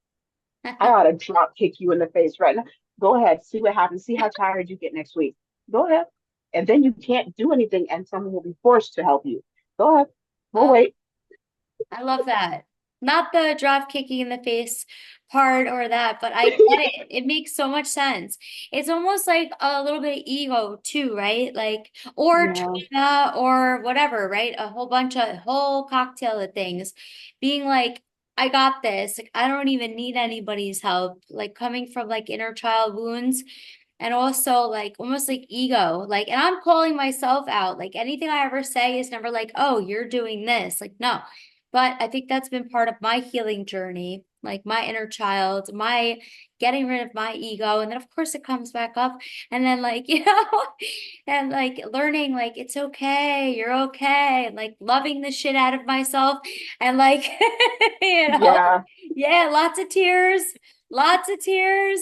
I ought to drop kick you in the face right now. Go ahead, see what happens. See how tired you get next week. Go ahead. And then you can't do anything and someone will be forced to help you. Go ahead. We'll Oh, wait. I love that. Not the drop kicking in the face part or that, but I get it. It makes so much sense. It's almost like a little bit of ego too, right? Like, or Yeah. trauma or whatever, right? A whole cocktail of things. Being like, I got this. Like, I don't even need anybody's help. Like coming from like inner child wounds and also like almost like ego. Like, and I'm calling myself out. Like anything I ever say is never like, oh, you're doing this. Like, no. But I think that's been part of my healing journey, like my inner child, my getting rid of my ego. And then, of course, it comes back up. And then, like, and like learning, like, it's okay, you're okay. And like loving the shit out of myself. And like, you know, Yeah. yeah, lots of tears, lots of tears.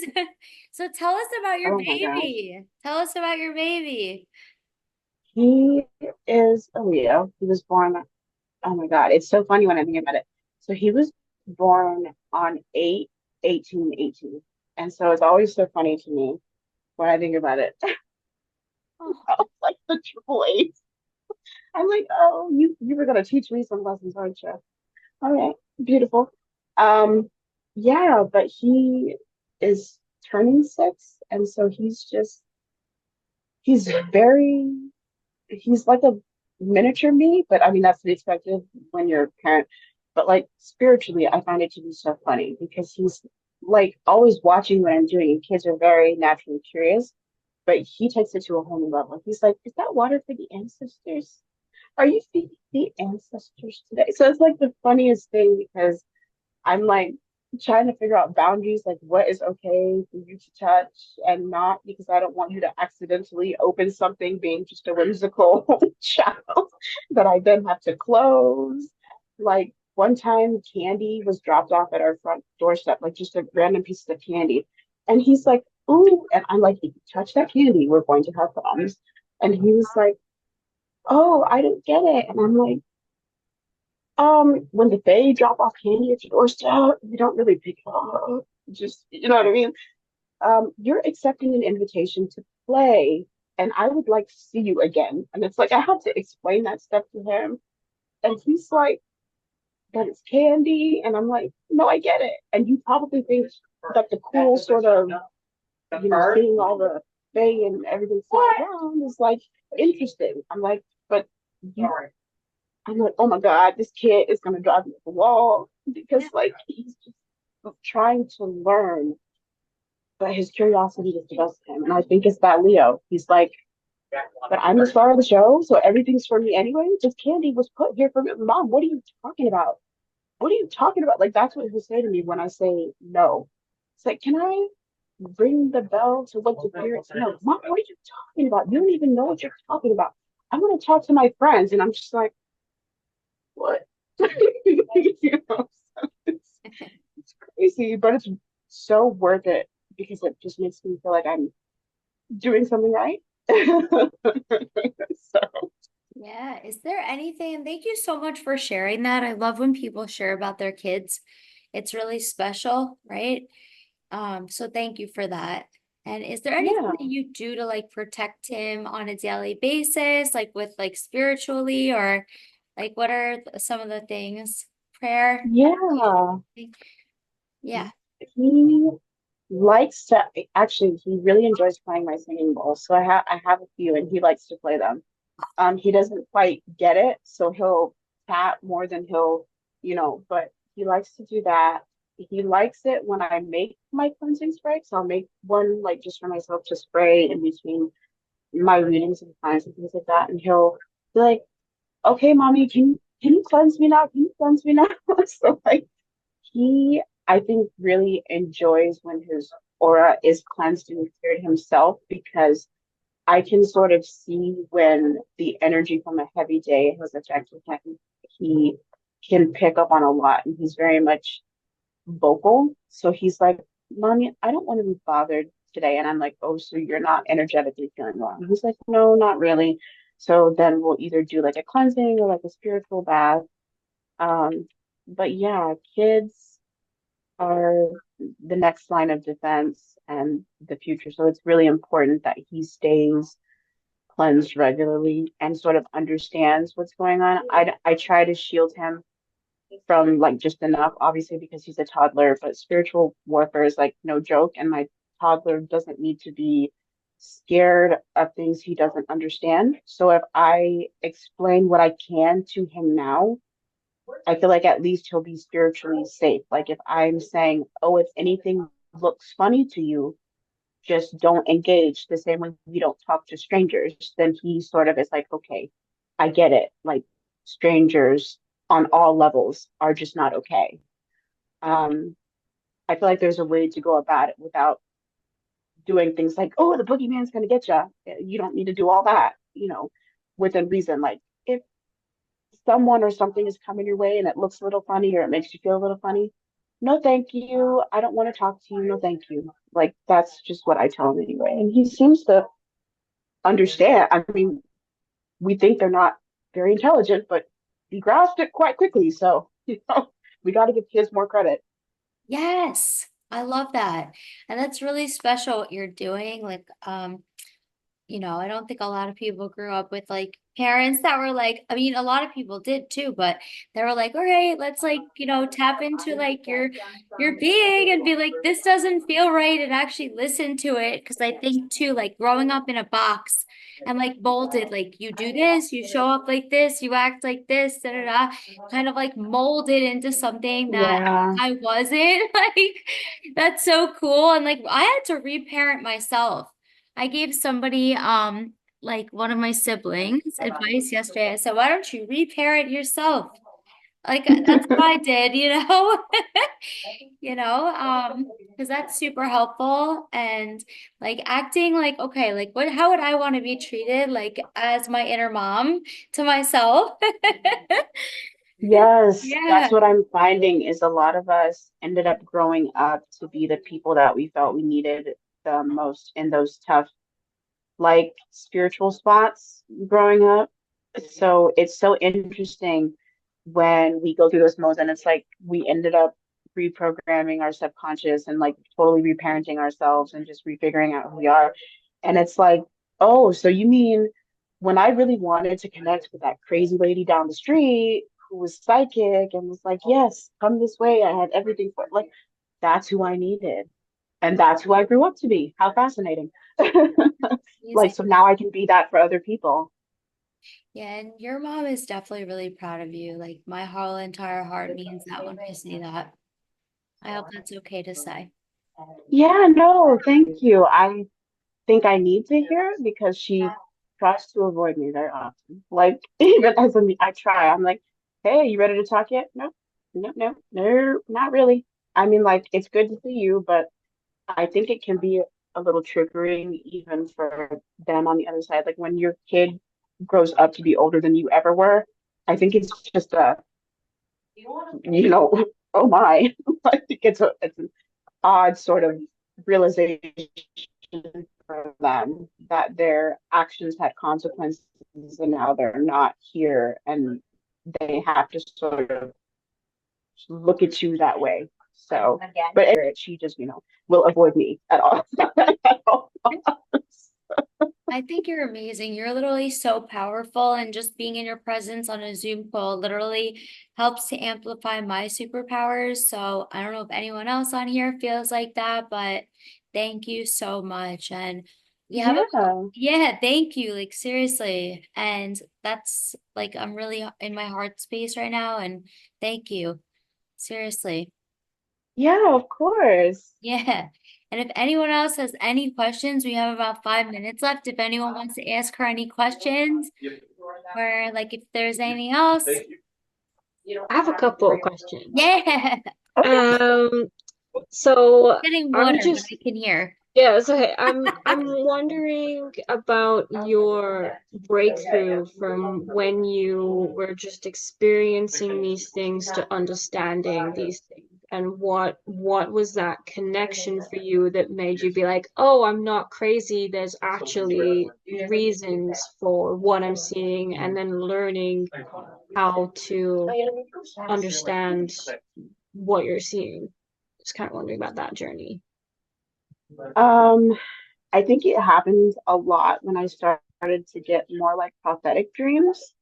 So tell us about your Oh my gosh. baby. Tell us about your baby. He is a Leo. He was born, oh my God, it's so funny when I think about it. So he was born on 8/18/18. And so it's always so funny to me when I think about it. Oh, Like the triple eight. I'm like, oh, you were gonna teach me some lessons, aren't you? All right, beautiful. Um, yeah, but he is turning 6, and so he's very he's like a miniature me, but I mean that's to be expected when you're a parent. But like spiritually, I find it to be so funny because he's like always watching what I'm doing, and kids are very naturally curious, but he takes it to a whole new level. He's like, "Is that water for the ancestors? Are you feeding the ancestors today?" So it's like the funniest thing because I'm like trying to figure out boundaries, like what is okay for you to touch and not, because I don't want you to accidentally open something being just a whimsical child that I then have to close. Like one time, candy was dropped off at our front doorstep, like just a random piece of candy. And he's like, "Ooh," and I'm like, "If you touch that candy, we're going to have problems." And he was like, "Oh, I didn't get it." And I'm like, when the they drop off candy at your doorstep, you don't really pick it up. Just, you know what I mean? You're accepting an invitation to play, and I would like to see you again. And it's like I have to explain that stuff to him, and he's like, "But it's candy," and I'm like, "No, I get it." And you probably think that the cool sort of, seeing all the bay and everything fly around is like interesting. I'm like, but you I'm like, oh my God, this kid is gonna drive me up the wall because yeah. like he's just trying to learn, but his curiosity just does him. And I think it's that Leo. He's like, but I'm the star of the show, so everything's for me anyway. This candy was put here for me. Mom, what are you talking about? What are you talking about? Like that's what he'll say to me when I say no. It's like, can I ring the bell to what the parents know? Mom, what are you talking about? You don't even know what you're talking about. I want to talk to my friends, and I'm just like, what? You know, so it's crazy, but it's so worth it because it just makes me feel like I'm doing something right. So Yeah. Is there anything? And thank you so much for sharing that. I love when people share about their kids. It's really special, right? So thank you for that. And is there anything yeah, that you do to like protect him on a daily basis, like with like spiritually, or like what are some of the things? Prayer, yeah. meditation? Yeah. He likes to actually. He really enjoys playing my singing bowls. So I have a few, and he likes to play them. He doesn't quite get it, so he'll tap more than he'll, but he likes to do that. He likes it when I make my cleansing spray. So I'll make one like just for myself to spray in between my readings and clients and things like that. And he'll be like, "Okay, mommy, can you cleanse me now? Can you cleanse me now?" So like he, I think, really enjoys when his aura is cleansed and cleared himself, because I can sort of see when the energy from a heavy day has affected him. He can pick up on a lot, and he's very much vocal. So he's like, Mommy, I don't want to be bothered today. And I'm like, oh, so you're not energetically feeling well? And he's like, no, not really. So then we'll either do like a cleansing or like a spiritual bath. Um, but yeah, kids are the next line of defense and the future. So it's really important that he stays cleansed regularly and sort of understands what's going on. I try to shield him from like just enough, obviously, because he's a toddler, but spiritual warfare is like no joke. And my toddler doesn't need to be scared of things he doesn't understand. So if I explain what I can to him now, I feel like at least he'll be spiritually safe. Like if I'm saying, oh, if anything looks funny to you, just don't engage the same way we don't talk to strangers, then he sort of is like, okay, I get it. Like strangers on all levels are just not okay. Um, I feel like there's a way to go about it without doing things like, oh, the boogeyman's gonna get you. You don't need to do all that, within reason. Like if someone or something is coming your way and it looks a little funny or it makes you feel a little funny, no, thank you. I don't want to talk to you. No, thank you. Like that's just what I tell him anyway. And he seems to understand. I mean, we think they're not very intelligent, but he grasped it quite quickly. So, we got to give kids more credit. Yes, I love that. And that's really special what you're doing. Like, I don't think a lot of people grew up with like parents that were like, I mean, a lot of people did too, but they were like, all right, let's like, tap into like your being and be like, this doesn't feel right, and actually listen to it. Cause I think too, like growing up in a box and like molded, like you do this, you show up like this, you act like this, da da da, kind of like molded into something that Yeah. I wasn't. Like that's so cool. And like I had to reparent myself. I gave somebody, like one of my siblings advice yesterday. I said, why don't you reparent yourself? Like that's what I did, because that's super helpful. And like acting like, okay, like how would I want to be treated? Like as my inner mom to myself. Yes, Yeah. that's what I'm finding is a lot of us ended up growing up to be the people that we felt we needed the most in those tough, like spiritual spots growing up. So it's so interesting when we go through those modes and it's like we ended up reprogramming our subconscious and like totally reparenting ourselves and just refiguring out who we are. And it's like, oh, so you mean when I really wanted to connect with that crazy lady down the street who was psychic and was like, yes, come this way. I had everything for like that's who I needed. And that's who I grew up to be. How fascinating. Like, Amazing. so now I can be that for other people. Yeah, and your mom is definitely really proud of you. Like my whole entire heart means that when I say that. I hope that's okay to say. Yeah, no, thank you. I think I need to hear it because she tries to avoid me very often. Like, even as I try, I'm like, hey, you ready to talk yet? No, no, no, no, not really. I mean, like, it's good to see you, but I think it can be a little triggering even for them on the other side. Like when your kid grows up to be older than you ever were, I think it's just you know, oh my. I think it's an odd sort of realization for them that their actions had consequences and now they're not here and they have to sort of look at you that way. So, but she just, will avoid me at all. At all. I think you're amazing. You're literally so powerful, and just being in your presence on a Zoom call literally helps to amplify my superpowers. So I don't know if anyone else on here feels like that, but thank you so much. And we have Yeah. yeah, thank you. Like seriously. And that's like I'm really in my heart space right now, and thank you. Seriously. Yeah, of course. Yeah. And if anyone else has any questions, we have about 5 minutes left. If anyone wants to ask her any questions, or like if there's anything else. I have a couple of questions. Yeah. Okay. Um, So Getting I'm water, but just I can hear. yeah, so hey, I'm wondering about your breakthrough from when you were just experiencing these things to understanding these things, and what was that connection for you that made you be like, oh, I'm not crazy. There's actually reasons for what I'm seeing, and then learning how to understand what you're seeing. Just kind of wondering about that journey. Um, I think it happened a lot when I started to get more like prophetic dreams.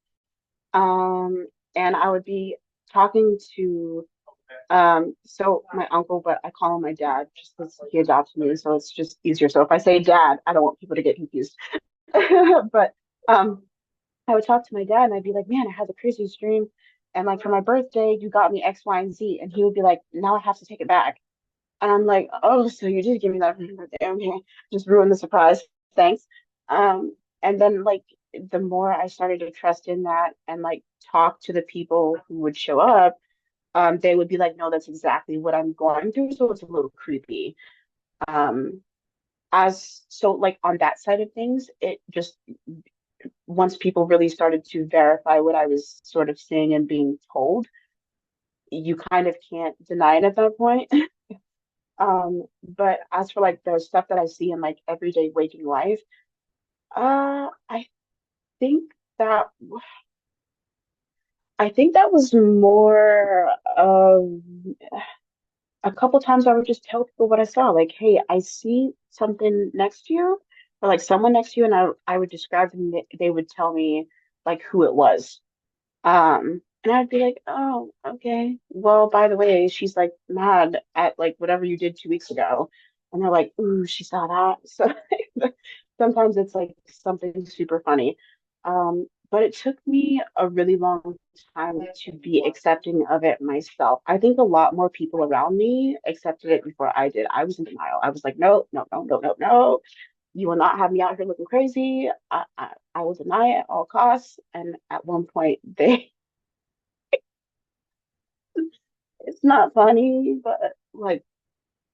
Um, and I would be talking to so my uncle, but I call him my dad just because he adopted me, so it's just easier. So if I say dad, I don't want people to get confused. But um, I would talk to my dad and I'd be like, man, I had the craziest dream. And like for my birthday, you got me X, Y, and Z. And he would be like, now I have to take it back. And I'm like, oh, so you did give me that for my birthday. Okay, just ruined the surprise. Thanks. And then like the more I started to trust in that and like talk to the people who would show up, they would be like, no, that's exactly what I'm going through. So it's a little creepy. Um, as so like on that side of things, it just once people really started to verify what I was sort of seeing and being told, you kind of can't deny it at that point. But as for like the stuff that I see in like everyday waking life, I think that I think that was more of a couple times I would just tell people what I saw, like, hey, I see something next to you, or like someone next to you, and I would describe them, they would tell me like who it was. And I'd be like, oh, okay. Well, by the way, she's like mad at like whatever you did 2 weeks ago. And they're like, ooh, she saw that. So sometimes it's like something super funny. But it took me a really long time to be accepting of it myself. I think a lot more people around me accepted it before I did. I was in denial. I was like, no, no, no, no, no, no. You will not have me out here looking crazy. I will deny it at all costs. And at one point, they it's not funny, but like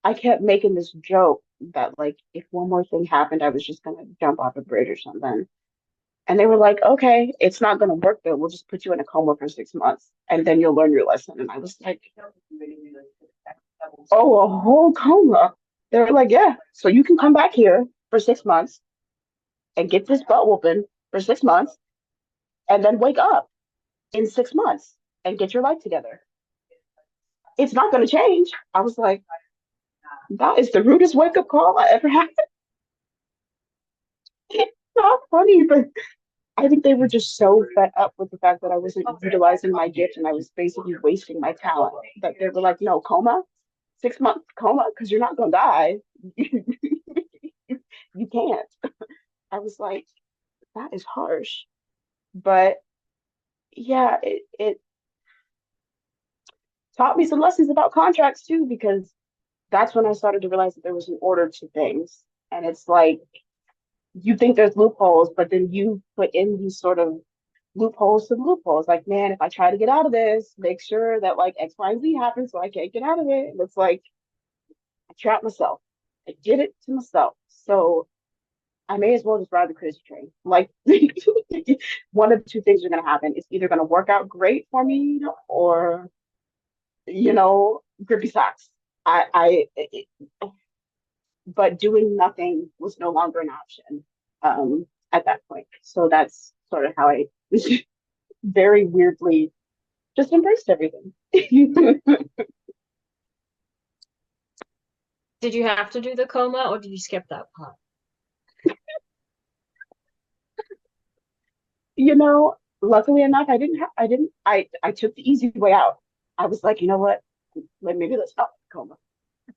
I kept making this joke that like if one more thing happened, I was just gonna jump off a bridge or something. And they were like, okay, it's not gonna work though. We'll just put you in a coma for 6 months and then you'll learn your lesson. And I was like, oh, a whole coma. They were like, yeah, so you can come back here for 6 months and get this butt whooping for 6 months and then wake up in 6 months and get your life together. It's not gonna change. I was like, that is the rudest wake up call I ever had. It's not funny, but I think they were just so fed up with the fact that I wasn't utilizing my gift and I was basically wasting my talent that they were like, no, coma, 6 months coma, because you're not going to die. You can't. I was like, that is harsh. But yeah, it taught me some lessons about contracts too, because that's when I started to realize that there was an order to things. And it's like, you think there's loopholes, but then you put in these sort of loopholes to the loopholes. Like, man, if I try to get out of this, make sure that like X, Y, and Z happens so I can't get out of it. And it's like I trapped myself. I did it to myself. So I may as well just ride the crazy train. Like one of two things are gonna happen. It's either gonna work out great for me or grippy socks. I but doing nothing was no longer an option at that point. So that's sort of how I very weirdly just embraced everything. Did you have to do the coma or did you skip that part? Luckily enough, I took the easy way out. I was like, you know what? Maybe let's not coma.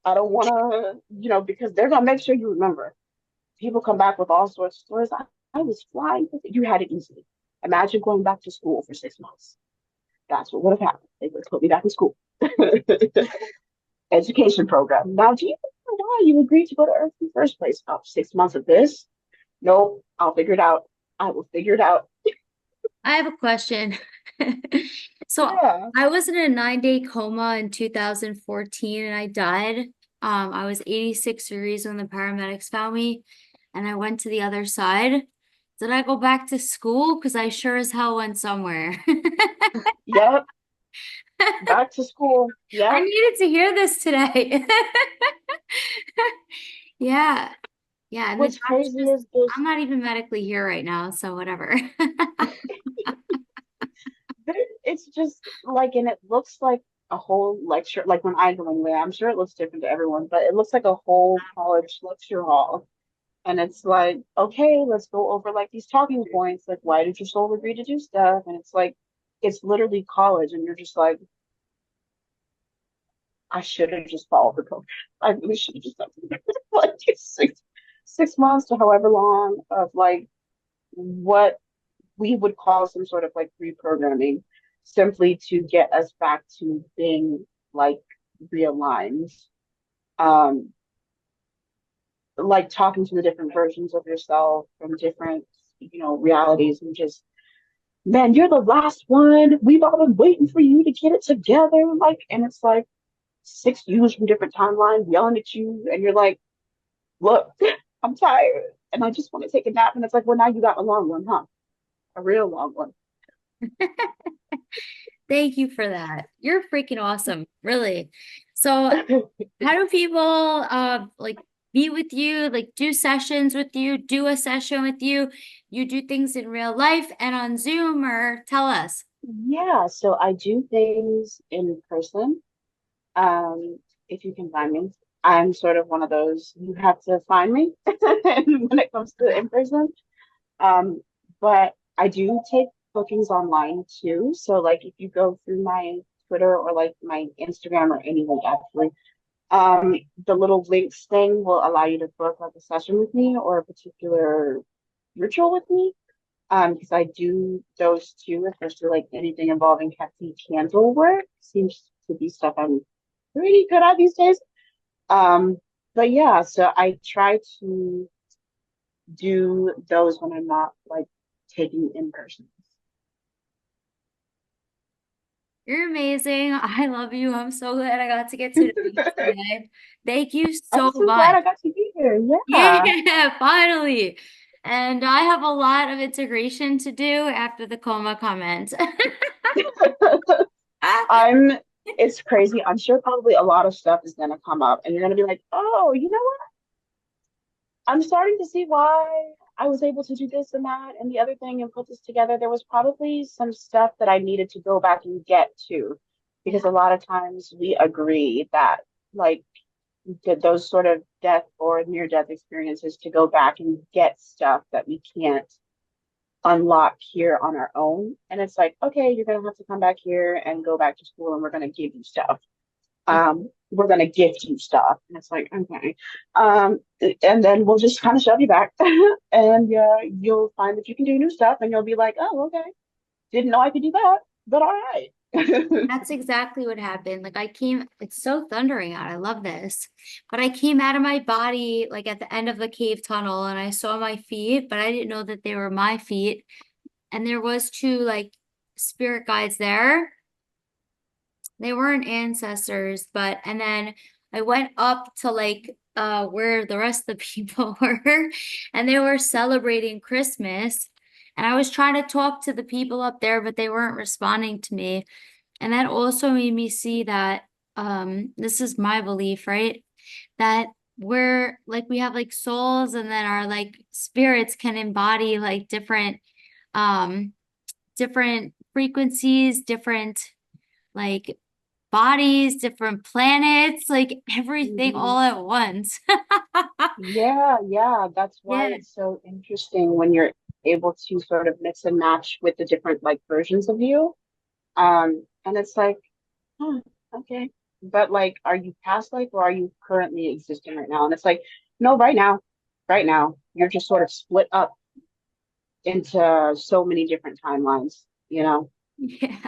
I don't want to, because they're gonna make sure you remember. People come back with all sorts of stories. I was flying. You had it easy. Imagine going back to school for 6 months. That's what would have happened. They would have put me back in school. Education program. Now, do you know why you agreed to go to Earth in the first place? Oh, 6 months of this? No, I'll figure it out. I will figure it out. I have a question. So Yeah. I was in a 9-day coma in 2014 and I died. I was 86 degrees when the paramedics found me, and I went to the other side. Did I go back to school? Because I sure as hell went somewhere. Yep, back to school. I Yep. needed to hear this today. Yeah. Yeah. And the What's crazy doctors, is there's I'm not even medically here right now, so whatever. it's just like, and it looks like a whole lecture. Like when I go anywhere, I'm sure it looks different to everyone, but it looks like a whole college lecture hall. And it's like, okay, let's go over like these talking points. Like, why did your soul agree to do stuff? And it's like, it's literally college, and you're just like, I should have just followed the program. I really should have just done it. Like it's 6 months to however long of like what we would call some sort of like reprogramming, simply to get us back to being like realigned. Um, like talking to the different versions of yourself from different, realities, and just, man, you're the last one. We've all been waiting for you to get it together. Like, and it's like six yous from different timelines yelling at you, and you're like, look, I'm tired and I just want to take a nap. And it's like, well, now you got a long one, huh? A real long one. Thank you for that. You're freaking awesome, really. So, how do people like be with you, like do sessions with you, do a session with you? You do things in real life and on Zoom, or tell us. Yeah, so I do things in person. Um, if you can find me, I'm sort of one of those, you have to find me when it comes to in person. Um, but I do take bookings online too. So like if you go through my Twitter or like my Instagram or anything actually, the little links thing will allow you to book like a session with me or a particular ritual with me. Because I do those too, especially like anything involving hefty candle work seems to be stuff I'm pretty good at these days. Um, but yeah, so I try to do those when I'm not like taking in person. You're amazing. I love you. I'm so glad I got to get to know you today. Thank you I'm so so glad much. I got to be here. Yeah. Yeah, finally. And I have a lot of integration to do after the coma comment. I'm it's crazy. I'm sure probably a lot of stuff is gonna come up and you're gonna be like, oh, you know what? I'm starting to see why I was able to do this and that and the other thing and put this together. There was probably some stuff that I needed to go back and get to, because Yeah. a lot of times we agree that like those sort of death or near death experiences to go back and get stuff that we can't unlock here on our own. And it's like, okay, you're gonna have to come back here and go back to school and we're gonna give you stuff. We're gonna gift you stuff. And it's like, okay. And then we'll just kind of shove you back and you'll find that you can do new stuff and you'll be like, oh, okay. Didn't know I could do that, but all right. That's exactly what happened. Like I came, it's so thundering out. I love this. But I came out of my body like at the end of the cave tunnel and I saw my feet, but I didn't know that they were my feet. And there was two like spirit guides there. They weren't ancestors, but and then I went up to like where the rest of the people were and they were celebrating Christmas. And I was trying to talk to the people up there, but they weren't responding to me. And that also made me see that this is my belief, right? That we're like we have like souls and then our like spirits can embody like um different frequencies, different like bodies, different planets, like everything Mhm. all at once. Yeah, yeah. That's why Yeah. it's so interesting when you're able to sort of mix and match with the different like versions of you. And it's like, huh, okay. But like, are you past life or are you currently existing right now? And it's like, no, right now, you're just sort of split up into so many different timelines, you know? Yeah.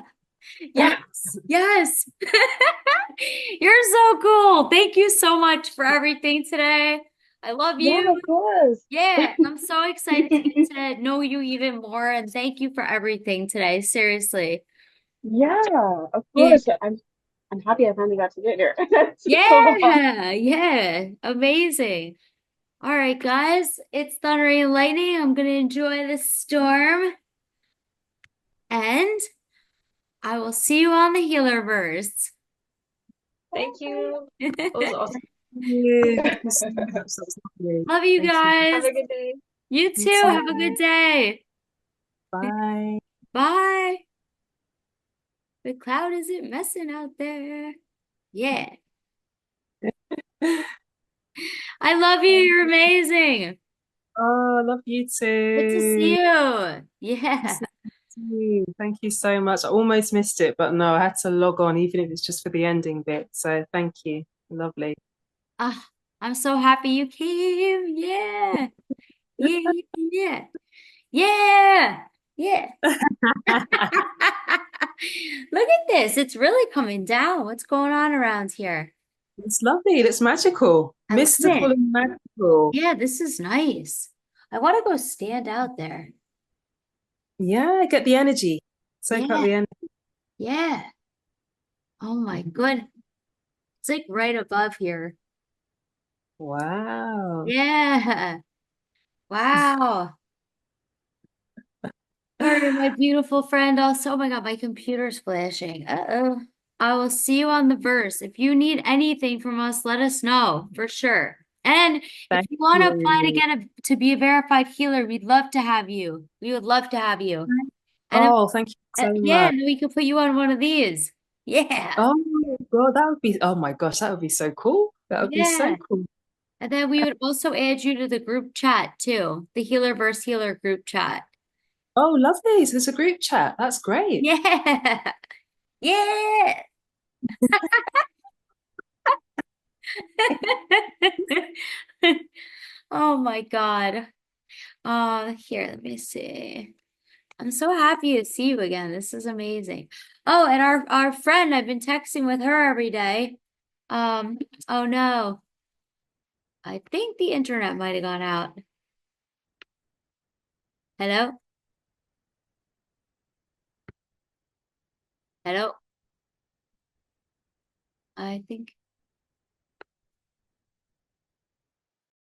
Yes. Yes. You're so cool. Thank you so much for everything today. I love Yeah, you. of course. Yeah, I'm so excited to get to know you even more and thank you for everything today. Seriously. Yeah, of Yeah. course. I'm happy I finally got to get here. Took so long. Yeah, amazing. All right, guys, it's thunder and lightning. I'm gonna enjoy this storm, and I will see you on the healer verse. Thank you. That was awesome. Thank you so much. That was lovely. Love you Thank you. guys. Have a good day. You You too. Have a good too. day. Bye. Bye. The cloud isn't messing out there. Yeah. I love you. You're amazing. Oh, I love you Good to see too. you. Yeah. Thank you so much. I almost missed it, but no, I had to log on, even if it's just for the ending bit. So thank you. Lovely. Ah, I'm so happy you came. Yeah. Yeah. Yeah. Yeah. Yeah. Look at this. It's really coming down. What's going on around here? It's lovely. It's magical. I love Mystical it. and magical. Yeah, this is nice. I want to go stand out there. Yeah, get the energy. Soak up Yeah. the energy. Yeah. Oh my good. It's like right above here. Wow. Yeah. Wow. All right, my beautiful friend. Also, oh my God, my computer's flashing. Uh-oh. I will see you on the verse. If you need anything from us, let us know for sure. And if Thank you want to apply to you. get to be a verified healer, we'd love to have you. We would love to have you. And Oh, thank you so yeah, much. and then we could put you on one of these. Yeah. Oh God, that would be, oh my gosh, that would be so cool. That would be so Yeah. cool. And then we would also add you to the group chat too, the Healer versus Healer group chat. Oh, lovely. So it's a group chat. That's great. Yeah. Yeah. Oh my God. Here, let me see. I'm so happy to see you again. This is amazing. Oh, and our friend, I've been texting with her every day. Oh no. I think the internet might have gone out. Hello? Hello? I think